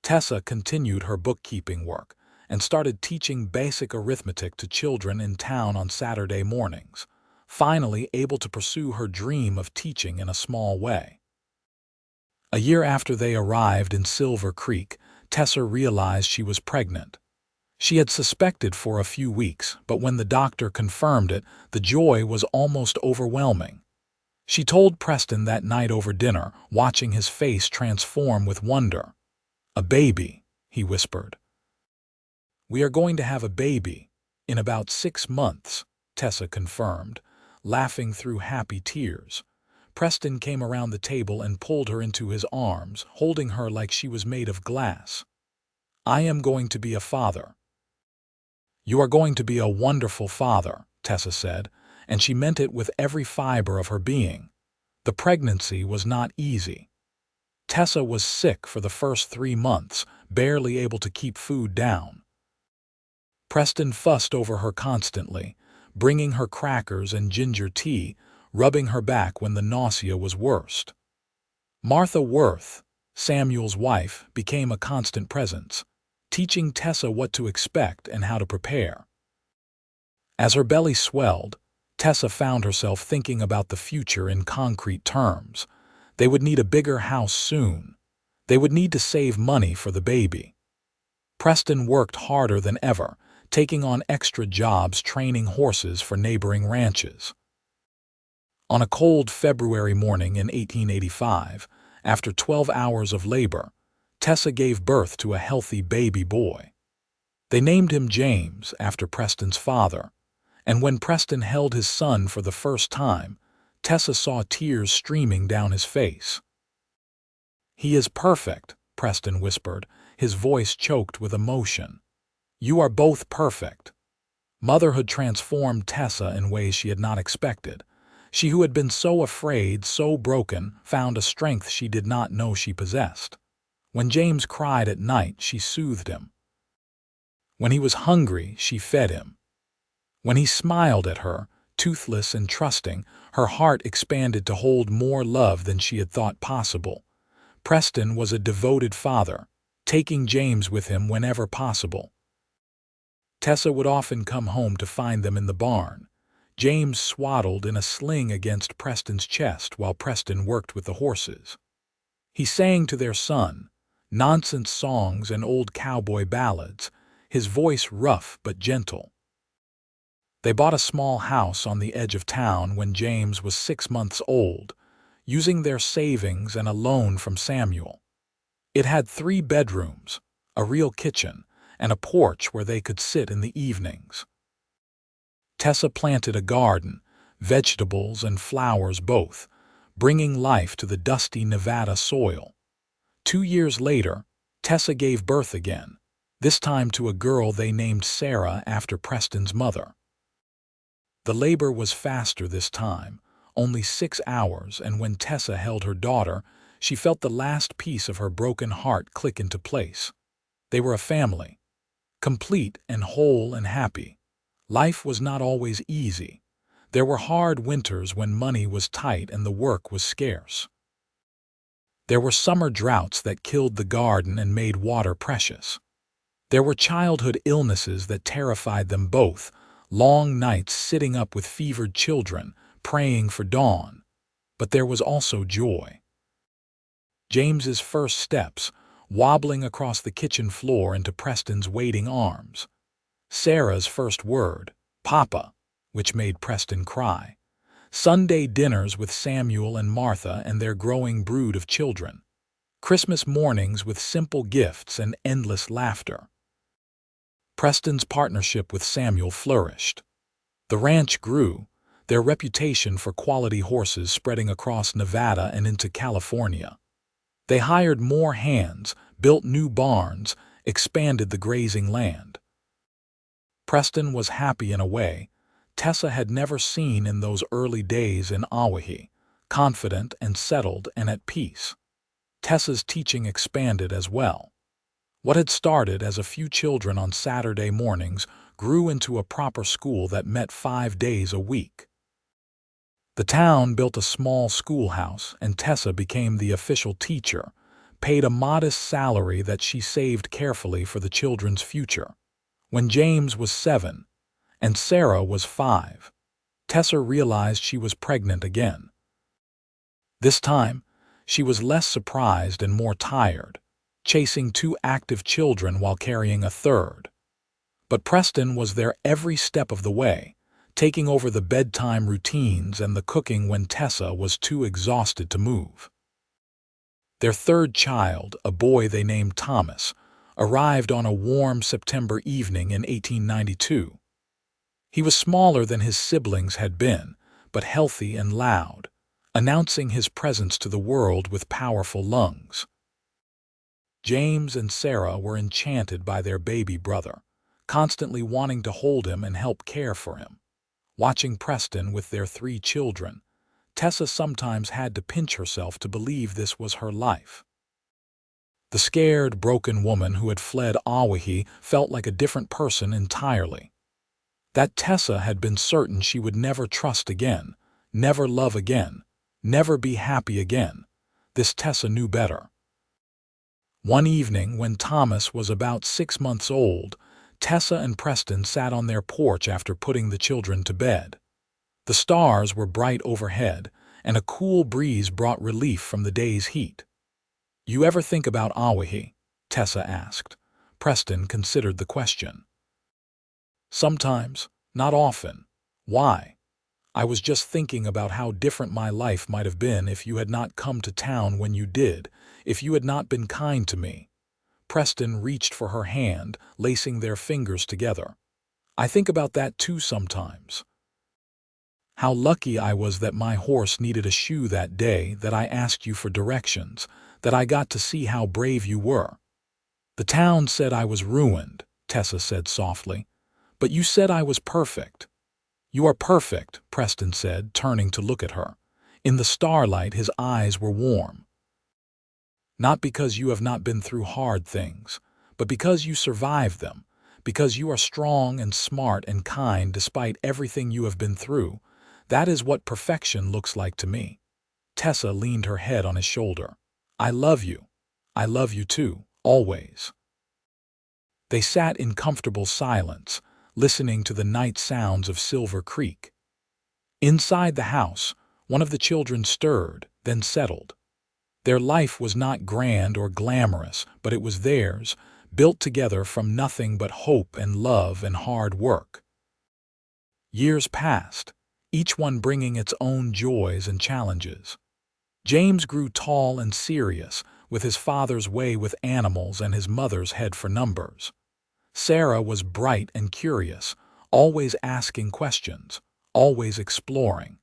Tessa continued her bookkeeping work and started teaching basic arithmetic to children in town on Saturday mornings, finally able to pursue her dream of teaching in a small way. A year after they arrived in Silver Creek, Tessa realized she was pregnant. She had suspected for a few weeks, but when the doctor confirmed it, the joy was almost overwhelming. She told Preston that night over dinner, watching his face transform with wonder. "A baby," he whispered. "We are going to have a baby in about 6 months," Tessa confirmed, laughing through happy tears. Preston came around the table and pulled her into his arms, holding her like she was made of glass. "I am going to be a father." "You are going to be a wonderful father," Tessa said, and she meant it with every fiber of her being. The pregnancy was not easy. Tessa was sick for the first 3 months, barely able to keep food down. Preston fussed over her constantly, bringing her crackers and ginger tea, rubbing her back when the nausea was worst. Martha Worth, Samuel's wife, became a constant presence, teaching Tessa what to expect and how to prepare. As her belly swelled, Tessa found herself thinking about the future in concrete terms. They would need a bigger house soon. They would need to save money for the baby. Preston worked harder than ever, taking on extra jobs training horses for neighboring ranches. On a cold February morning in 1885, after 12 hours of labor, Tessa gave birth to a healthy baby boy. They named him James after Preston's father, and when Preston held his son for the first time, Tessa saw tears streaming down his face. "He is perfect," Preston whispered, his voice choked with emotion. "You are both perfect." Motherhood transformed Tessa in ways she had not expected. She who had been so afraid, so broken, found a strength she did not know she possessed. When James cried at night, she soothed him. When he was hungry, she fed him. When he smiled at her, toothless and trusting, her heart expanded to hold more love than she had thought possible. Preston was a devoted father, taking James with him whenever possible. Tessa would often come home to find them in the barn. James swaddled in a sling against Preston's chest while Preston worked with the horses. He sang to their son, nonsense songs and old cowboy ballads, his voice rough but gentle. They bought a small house on the edge of town when James was 6 months old, using their savings and a loan from Samuel. It had 3 bedrooms, a real kitchen, and a porch where they could sit in the evenings. Tessa planted a garden, vegetables and flowers both, bringing life to the dusty Nevada soil. 2 years later, Tessa gave birth again, this time to a girl they named Sarah after Preston's mother. The labor was faster this time, only 6 hours, and when Tessa held her daughter, she felt the last piece of her broken heart click into place. They were a family, complete and whole and happy. Life was not always easy. There were hard winters when money was tight and the work was scarce. There were summer droughts that killed the garden and made water precious. There were childhood illnesses that terrified them both, long nights sitting up with fevered children, praying for dawn. But there was also joy. James's first steps, wobbling across the kitchen floor into Preston's waiting arms. Sarah's first word, "Papa," which made Preston cry. Sunday dinners with Samuel and Martha and their growing brood of children. Christmas mornings with simple gifts and endless laughter. Preston's partnership with Samuel flourished. The ranch grew, their reputation for quality horses spreading across Nevada and into California. They hired more hands, built new barns, expanded the grazing land. Preston was happy in a way Tessa had never seen in those early days in Owyhee, confident and settled and at peace. Tessa's teaching expanded as well. What had started as a few children on Saturday mornings grew into a proper school that met 5 days a week. The town built a small schoolhouse, and Tessa became the official teacher, paid a modest salary that she saved carefully for the children's future. When James was 7 and Sarah was 5, Tessa realized she was pregnant again. This time, she was less surprised and more tired, chasing 2 active children while carrying a third. But Preston was there every step of the way, taking over the bedtime routines and the cooking when Tessa was too exhausted to move. Their third child, a boy they named Thomas, arrived on a warm September evening in 1892. He was smaller than his siblings had been, but healthy and loud, announcing his presence to the world with powerful lungs. James and Sarah were enchanted by their baby brother, constantly wanting to hold him and help care for him. Watching Preston with their 3 children, Tessa sometimes had to pinch herself to believe this was her life. The scared, broken woman who had fled Owyhee felt like a different person entirely. That Tessa had been certain she would never trust again, never love again, never be happy again. This Tessa knew better. One evening, when Thomas was about 6 months old, Tessa and Preston sat on their porch after putting the children to bed. The stars were bright overhead, and a cool breeze brought relief from the day's heat. "You ever think about Owyhee?" Tessa asked. Preston considered the question. "Sometimes, not often." "Why?" "I was just thinking about how different my life might have been if you had not come to town when you did, if you had not been kind to me." Preston reached for her hand, lacing their fingers together. "I think about that too sometimes. How lucky I was that my horse needed a shoe that day, that I asked you for directions, that I got to see how brave you were." "The town said I was ruined," Tessa said softly. "But you said I was perfect." "You are perfect," Preston said, turning to look at her. In the starlight, his eyes were warm. "Not because you have not been through hard things, but because you survived them, because you are strong and smart and kind despite everything you have been through. That is what perfection looks like to me." Tessa leaned her head on his shoulder. "I love you. I love you too, always." They sat in comfortable silence, listening to the night sounds of Silver Creek. Inside the house, one of the children stirred, then settled. Their life was not grand or glamorous, but it was theirs, built together from nothing but hope and love and hard work. Years passed, each one bringing its own joys and challenges. James grew tall and serious, with his father's way with animals and his mother's head for numbers. Sarah was bright and curious, always asking questions, always exploring.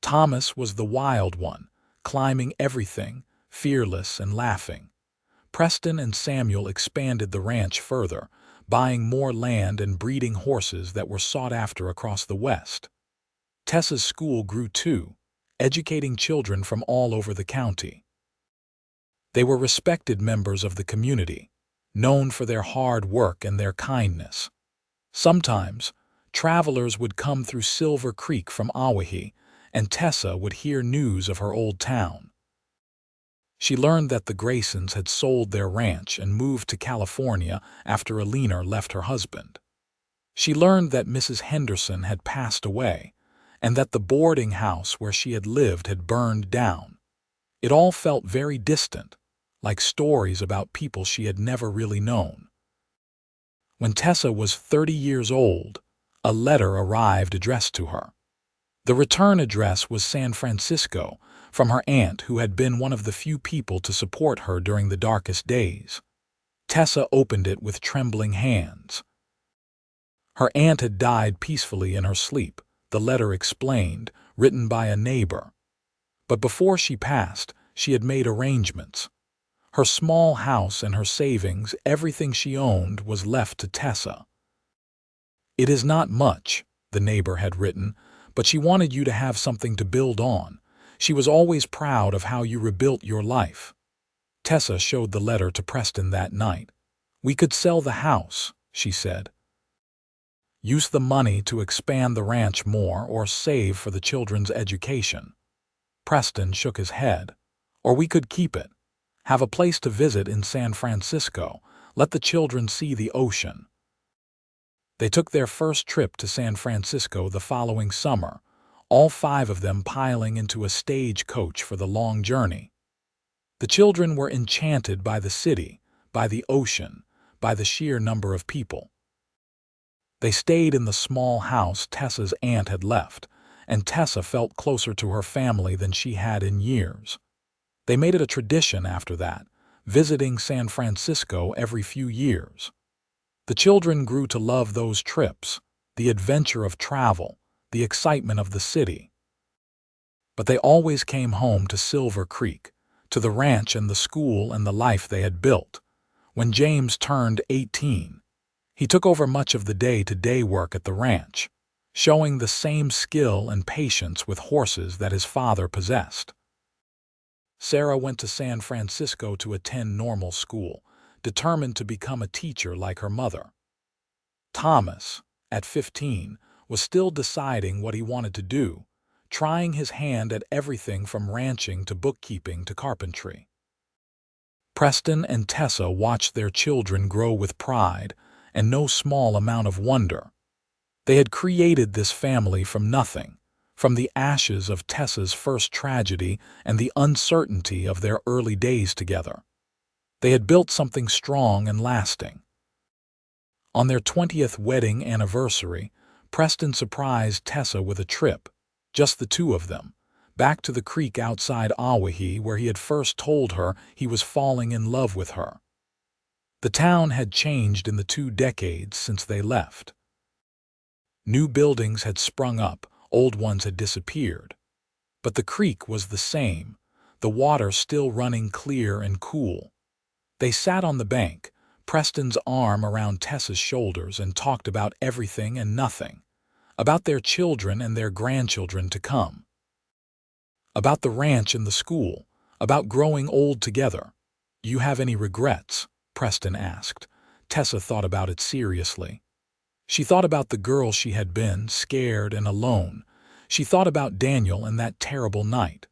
Thomas was the wild one, climbing everything, fearless and laughing. Preston and Samuel expanded the ranch further, buying more land and breeding horses that were sought after across the West. Tessa's school grew too, educating children from all over the county. They were respected members of the community, known for their hard work and their kindness. Sometimes, travelers would come through Silver Creek from Owyhee, and Tessa would hear news of her old town. She learned that the Graysons had sold their ranch and moved to California after Alina left her husband. She learned that Mrs. Henderson had passed away, and that the boarding house where she had lived had burned down. It all felt very distant, like stories about people she had never really known. When Tessa was 30 years old, a letter arrived addressed to her. The return address was San Francisco, from her aunt who had been one of the few people to support her during the darkest days. Tessa opened it with trembling hands. Her aunt had died peacefully in her sleep, the letter explained, written by a neighbor. But before she passed, she had made arrangements. Her small house and her savings, everything she owned, was left to Tessa. "It is not much," the neighbor had written, "but she wanted you to have something to build on. She was always proud of how you rebuilt your life. Tessa showed the letter to Preston that night. We could sell the house, she said. Use the money to expand the ranch more or save for the children's education. Preston shook his head. Or we could keep it. Have a place to visit in San Francisco. Let the children see the ocean. They took their first trip to San Francisco the following summer, all 5 of them piling into a stagecoach for the long journey. The children were enchanted by the city, by the ocean, by the sheer number of people. They stayed in the small house Tessa's aunt had left, and Tessa felt closer to her family than she had in years. They made it a tradition after that, visiting San Francisco every few years. The children grew to love those trips, the adventure of travel, the excitement of the city. But they always came home to Silver Creek, to the ranch and the school and the life they had built. When James turned 18, he took over much of the day-to-day work at the ranch, showing the same skill and patience with horses that his father possessed. Sarah went to San Francisco to attend normal school, determined to become a teacher like her mother. Thomas, at 15, was still deciding what he wanted to do, trying his hand at everything from ranching to bookkeeping to carpentry. Preston and Tessa watched their children grow with pride and no small amount of wonder. They had created this family from nothing, from the ashes of Tessa's first tragedy and the uncertainty of their early days together. They had built something strong and lasting. On their 20th wedding anniversary, Preston surprised Tessa with a trip, just the 2 of them, back to the creek outside Owyhee where he had first told her he was falling in love with her. The town had changed in the 2 decades since they left. New buildings had sprung up, old ones had disappeared. But the creek was the same, the water still running clear and cool. They sat on the bank, Preston's arm around Tessa's shoulders, and talked about everything and nothing, about their children and their grandchildren to come, about the ranch and the school, about growing old together. "You have any regrets?" Preston asked. Tessa thought about it seriously. She thought about the girl she had been, scared and alone. She thought about Daniel and that terrible night.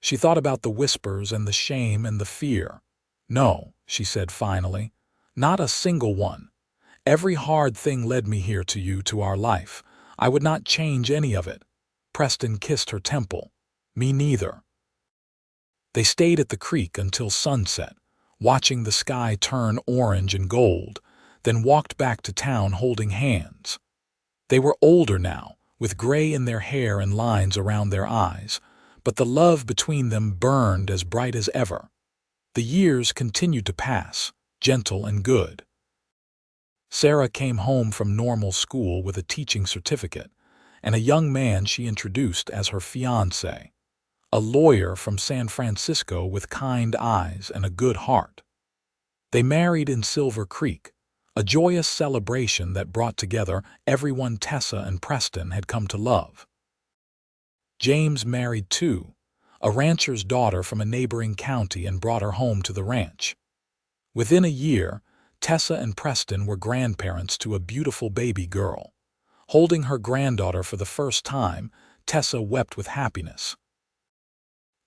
She thought about the whispers and the shame and the fear. "No," she said finally, "not a single one. Every hard thing led me here to you, to our life. I would not change any of it." Preston kissed her temple. "Me neither." They stayed at the creek until sunset, watching the sky turn orange and gold, then walked back to town holding hands. They were older now, with gray in their hair and lines around their eyes, but the love between them burned as bright as ever. The years continued to pass, gentle and good. Sarah came home from normal school with a teaching certificate and a young man she introduced as her fiancé, a lawyer from San Francisco with kind eyes and a good heart. They married in Silver Creek, a joyous celebration that brought together everyone Tessa and Preston had come to love. James married too, a rancher's daughter from a neighboring county, and brought her home to the ranch. Within a year, Tessa and Preston were grandparents to a beautiful baby girl. Holding her granddaughter for the first time, Tessa wept with happiness.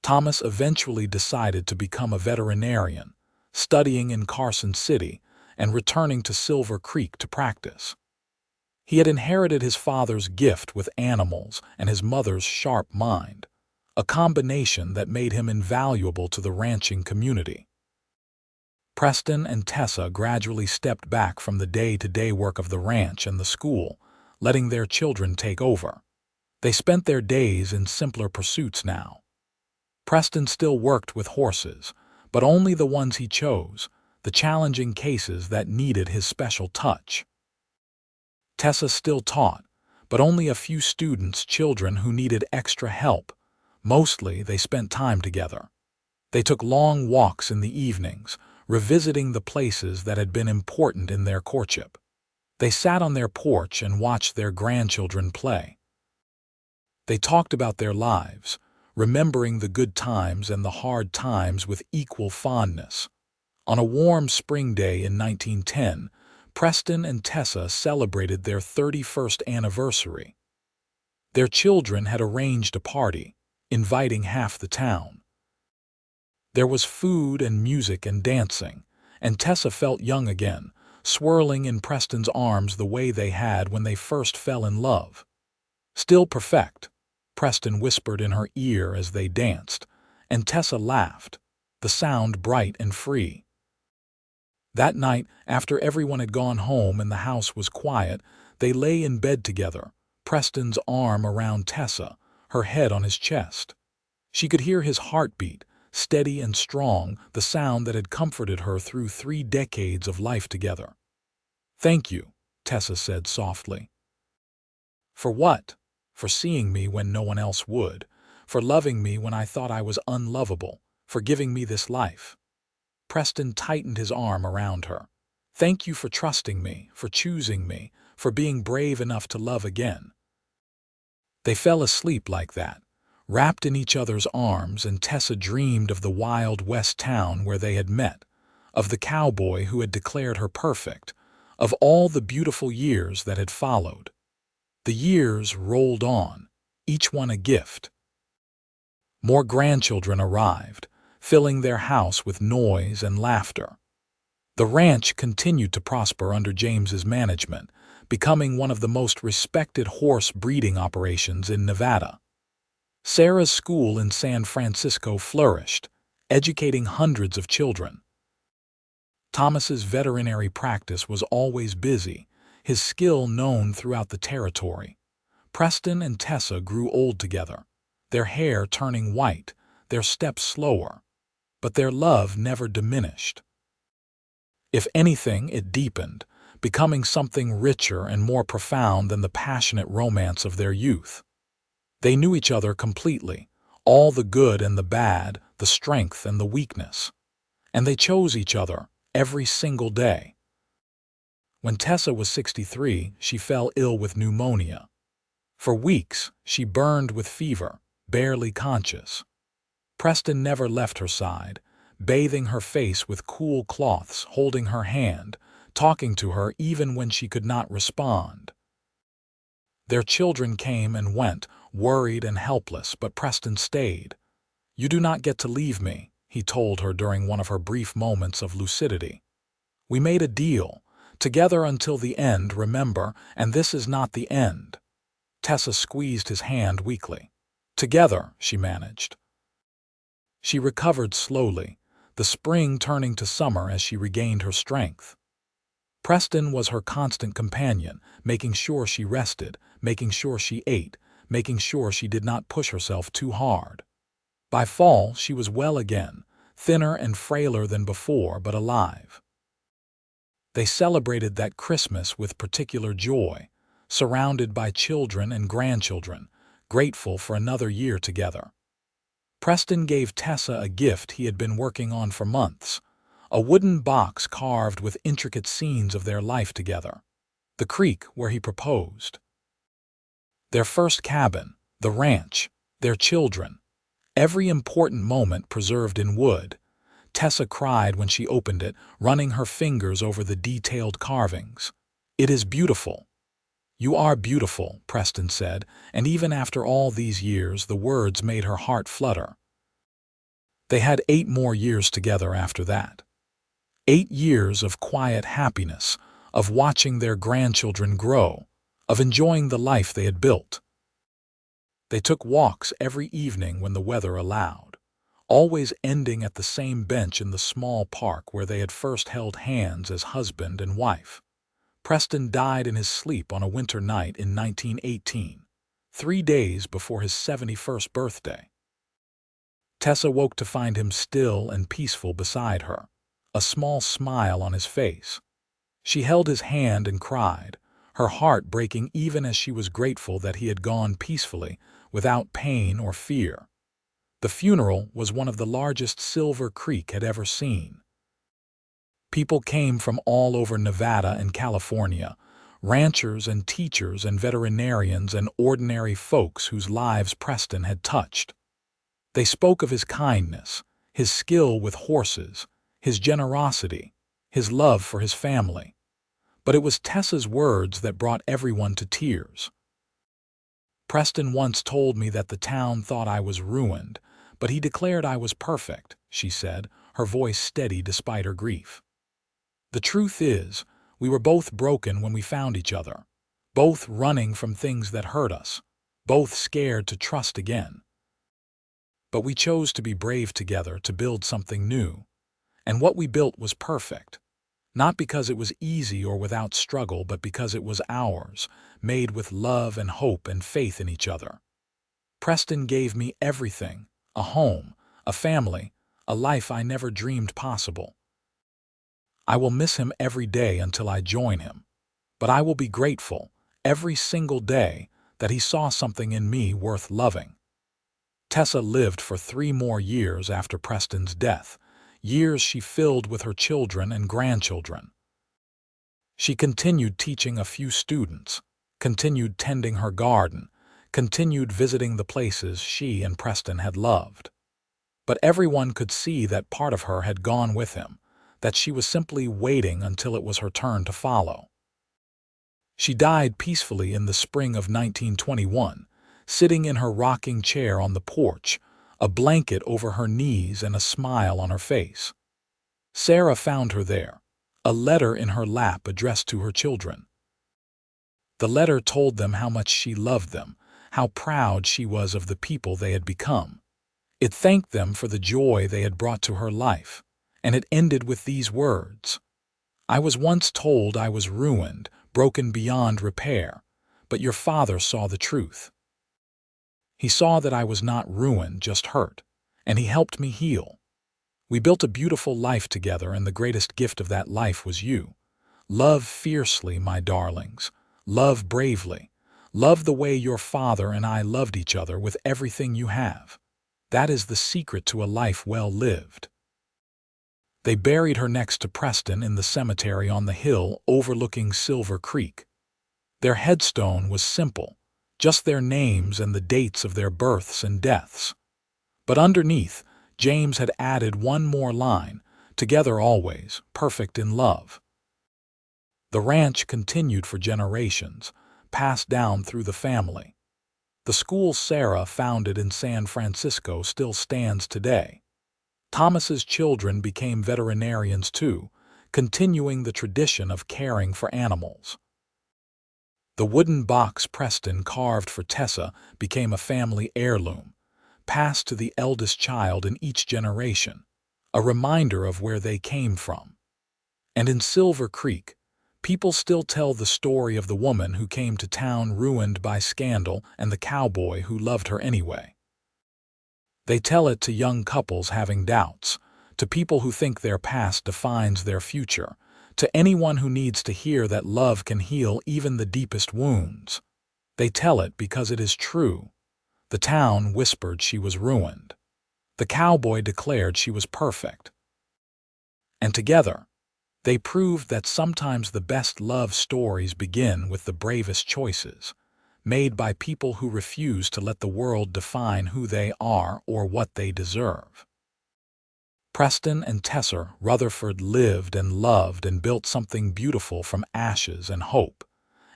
Thomas eventually decided to become a veterinarian, studying in Carson City and returning to Silver Creek to practice. He had inherited his father's gift with animals and his mother's sharp mind, a combination that made him invaluable to the ranching community. Preston and Tessa gradually stepped back from the day-to-day work of the ranch and the school, letting their children take over. They spent their days in simpler pursuits now. Preston still worked with horses, but only the ones he chose, the challenging cases that needed his special touch. Tessa still taught, but only a few students' children who needed extra help. Mostly they spent time together. They took long walks in the evenings, revisiting the places that had been important in their courtship. They sat on their porch and watched their grandchildren play. They talked about their lives, remembering the good times and the hard times with equal fondness. On a warm spring day in 1910, Preston and Tessa celebrated their 31st anniversary. Their children had arranged a party, inviting half the town. There was food and music and dancing, and Tessa felt young again, swirling in Preston's arms the way they had when they first fell in love. "Still perfect," Preston whispered in her ear as they danced, and Tessa laughed, the sound bright and free. That night, after everyone had gone home and the house was quiet, they lay in bed together, Preston's arm around Tessa, her head on his chest. She could hear his heartbeat, steady and strong, the sound that had comforted her through 3 decades of life together. "Thank you," Tessa said softly. "For what?" "For seeing me when no one else would, for loving me when I thought I was unlovable, for giving me this life." Preston tightened his arm around her. "Thank you for trusting me, for choosing me, for being brave enough to love again." They fell asleep like that, wrapped in each other's arms, and Tessa dreamed of the wild west town where they had met, of the cowboy who had declared her perfect, of all the beautiful years that had followed. The years rolled on, each one a gift. More grandchildren arrived, filling their house with noise and laughter. The ranch continued to prosper under James's management, becoming one of the most respected horse breeding operations in Nevada. Sarah's school in San Francisco flourished, educating hundreds of children. Thomas's veterinary practice was always busy, his skill known throughout the territory. Preston and Tessa grew old together, their hair turning white, their steps slower, but their love never diminished. If anything, it deepened, becoming something richer and more profound than the passionate romance of their youth. They knew each other completely, all the good and the bad, the strength and the weakness. And they chose each other every single day. When Tessa was 63, she fell ill with pneumonia. For weeks, she burned with fever, barely conscious. Preston never left her side, bathing her face with cool cloths, holding her hand, talking to her even when she could not respond. Their children came and went, worried and helpless, but Preston stayed. "You do not get to leave me," he told her during one of her brief moments of lucidity. "We made a deal, together until the end, remember, and this is not the end." Tessa squeezed his hand weakly. "Together," she managed. She recovered slowly, the spring turning to summer as she regained her strength. Preston was her constant companion, making sure she rested, making sure she ate, making sure she did not push herself too hard. By fall, she was well again, thinner and frailer than before, but alive. They celebrated that Christmas with particular joy, surrounded by children and grandchildren, grateful for another year together. Preston gave Tessa a gift he had been working on for months, a wooden box carved with intricate scenes of their life together. The creek where he proposed. Their first cabin, the ranch, their children. Every important moment preserved in wood. Tessa cried when she opened it, running her fingers over the detailed carvings. "It is beautiful." "You are beautiful," Preston said, and even after all these years, the words made her heart flutter. They had 8 more years together after that. 8 years of quiet happiness, of watching their grandchildren grow, of enjoying the life they had built. They took walks every evening when the weather allowed, always ending at the same bench in the small park where they had first held hands as husband and wife. Preston died in his sleep on a winter night in 1918, 3 days before his 71st birthday. Tessa woke to find him still and peaceful beside her, a small smile on his face. She held his hand and cried, her heart breaking even as she was grateful that he had gone peacefully, without pain or fear. The funeral was one of the largest Silver Creek had ever seen. People came from all over Nevada and California, ranchers and teachers and veterinarians and ordinary folks whose lives Preston had touched. They spoke of his kindness, his skill with horses, his generosity, his love for his family. But it was Tessa's words that brought everyone to tears. Preston once told me that the town thought I was ruined, but he declared I was perfect, she said, her voice steady despite her grief. The truth is, we were both broken when we found each other, both running from things that hurt us, both scared to trust again. But we chose to be brave together to build something new, and what we built was perfect. Not because it was easy or without struggle, but because it was ours, made with love and hope and faith in each other. Preston gave me everything, a home, a family, a life I never dreamed possible. I will miss him every day until I join him, but I will be grateful, every single day, that he saw something in me worth loving. Tessa lived for 3 more years after Preston's death, years she filled with her children and grandchildren. She continued teaching a few students, continued tending her garden, continued visiting the places she and Preston had loved. But everyone could see that part of her had gone with him, that she was simply waiting until it was her turn to follow. She died peacefully in the spring of 1921, sitting in her rocking chair on the porch, a blanket over her knees and a smile on her face. Sarah found her there, a letter in her lap addressed to her children. The letter told them how much she loved them, how proud she was of the people they had become. It thanked them for the joy they had brought to her life, and it ended with these words: "I was once told I was ruined, broken beyond repair, but your father saw the truth. He saw that I was not ruined, just hurt, and he helped me heal. We built a beautiful life together, and the greatest gift of that life was you. Love fiercely, my darlings. Love bravely. Love the way your father and I loved each other with everything you have. That is the secret to a life well lived." They buried her next to Preston in the cemetery on the hill overlooking Silver Creek. Their headstone was simple, just their names and the dates of their births and deaths. But underneath, James had added one more line: "Together always, perfect in love." The ranch continued for generations, passed down through the family. The school Sarah founded in San Francisco still stands today. Thomas's children became veterinarians too, continuing the tradition of caring for animals. The wooden box Preston carved for Tessa became a family heirloom, passed to the eldest child in each generation, a reminder of where they came from. And in Silver Creek, people still tell the story of the woman who came to town ruined by scandal and the cowboy who loved her anyway. They tell it to young couples having doubts, to people who think their past defines their future, to anyone who needs to hear that love can heal even the deepest wounds. They tell it because it is true. The town whispered she was ruined. The cowboy declared she was perfect. And together, they proved that sometimes the best love stories begin with the bravest choices, made by people who refuse to let the world define who they are or what they deserve. Preston and Tessa Rutherford lived and loved and built something beautiful from ashes and hope,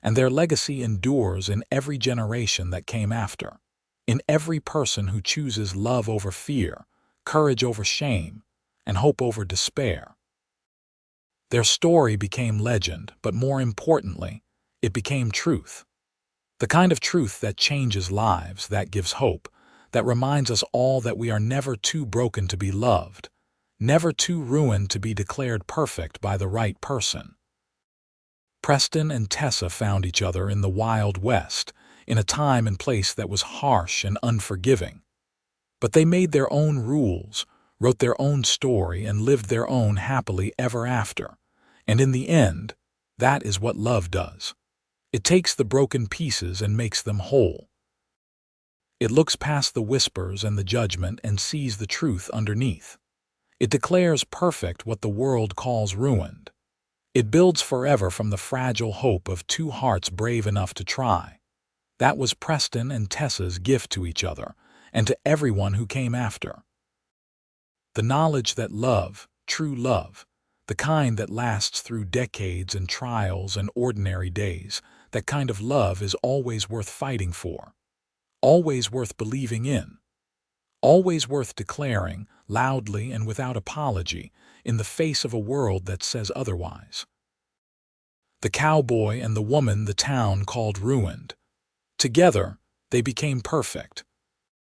and their legacy endures in every generation that came after, in every person who chooses love over fear, courage over shame, and hope over despair. Their story became legend, but more importantly, it became truth. The kind of truth that changes lives, that gives hope, that reminds us all that we are never too broken to be loved, never too ruined to be declared perfect by the right person. Preston and Tessa found each other in the Wild West, in a time and place that was harsh and unforgiving. But they made their own rules, wrote their own story, and lived their own happily ever after. And in the end, that is what love does. It takes the broken pieces and makes them whole. It looks past the whispers and the judgment and sees the truth underneath. It declares perfect what the world calls ruined. It builds forever from the fragile hope of two hearts brave enough to try. That was Preston and Tessa's gift to each other, and to everyone who came after. The knowledge that love, true love, the kind that lasts through decades and trials and ordinary days, that kind of love is always worth fighting for, always worth believing in, always worth declaring, loudly and without apology, in the face of a world that says otherwise. The cowboy and the woman the town called ruined. Together, they became perfect.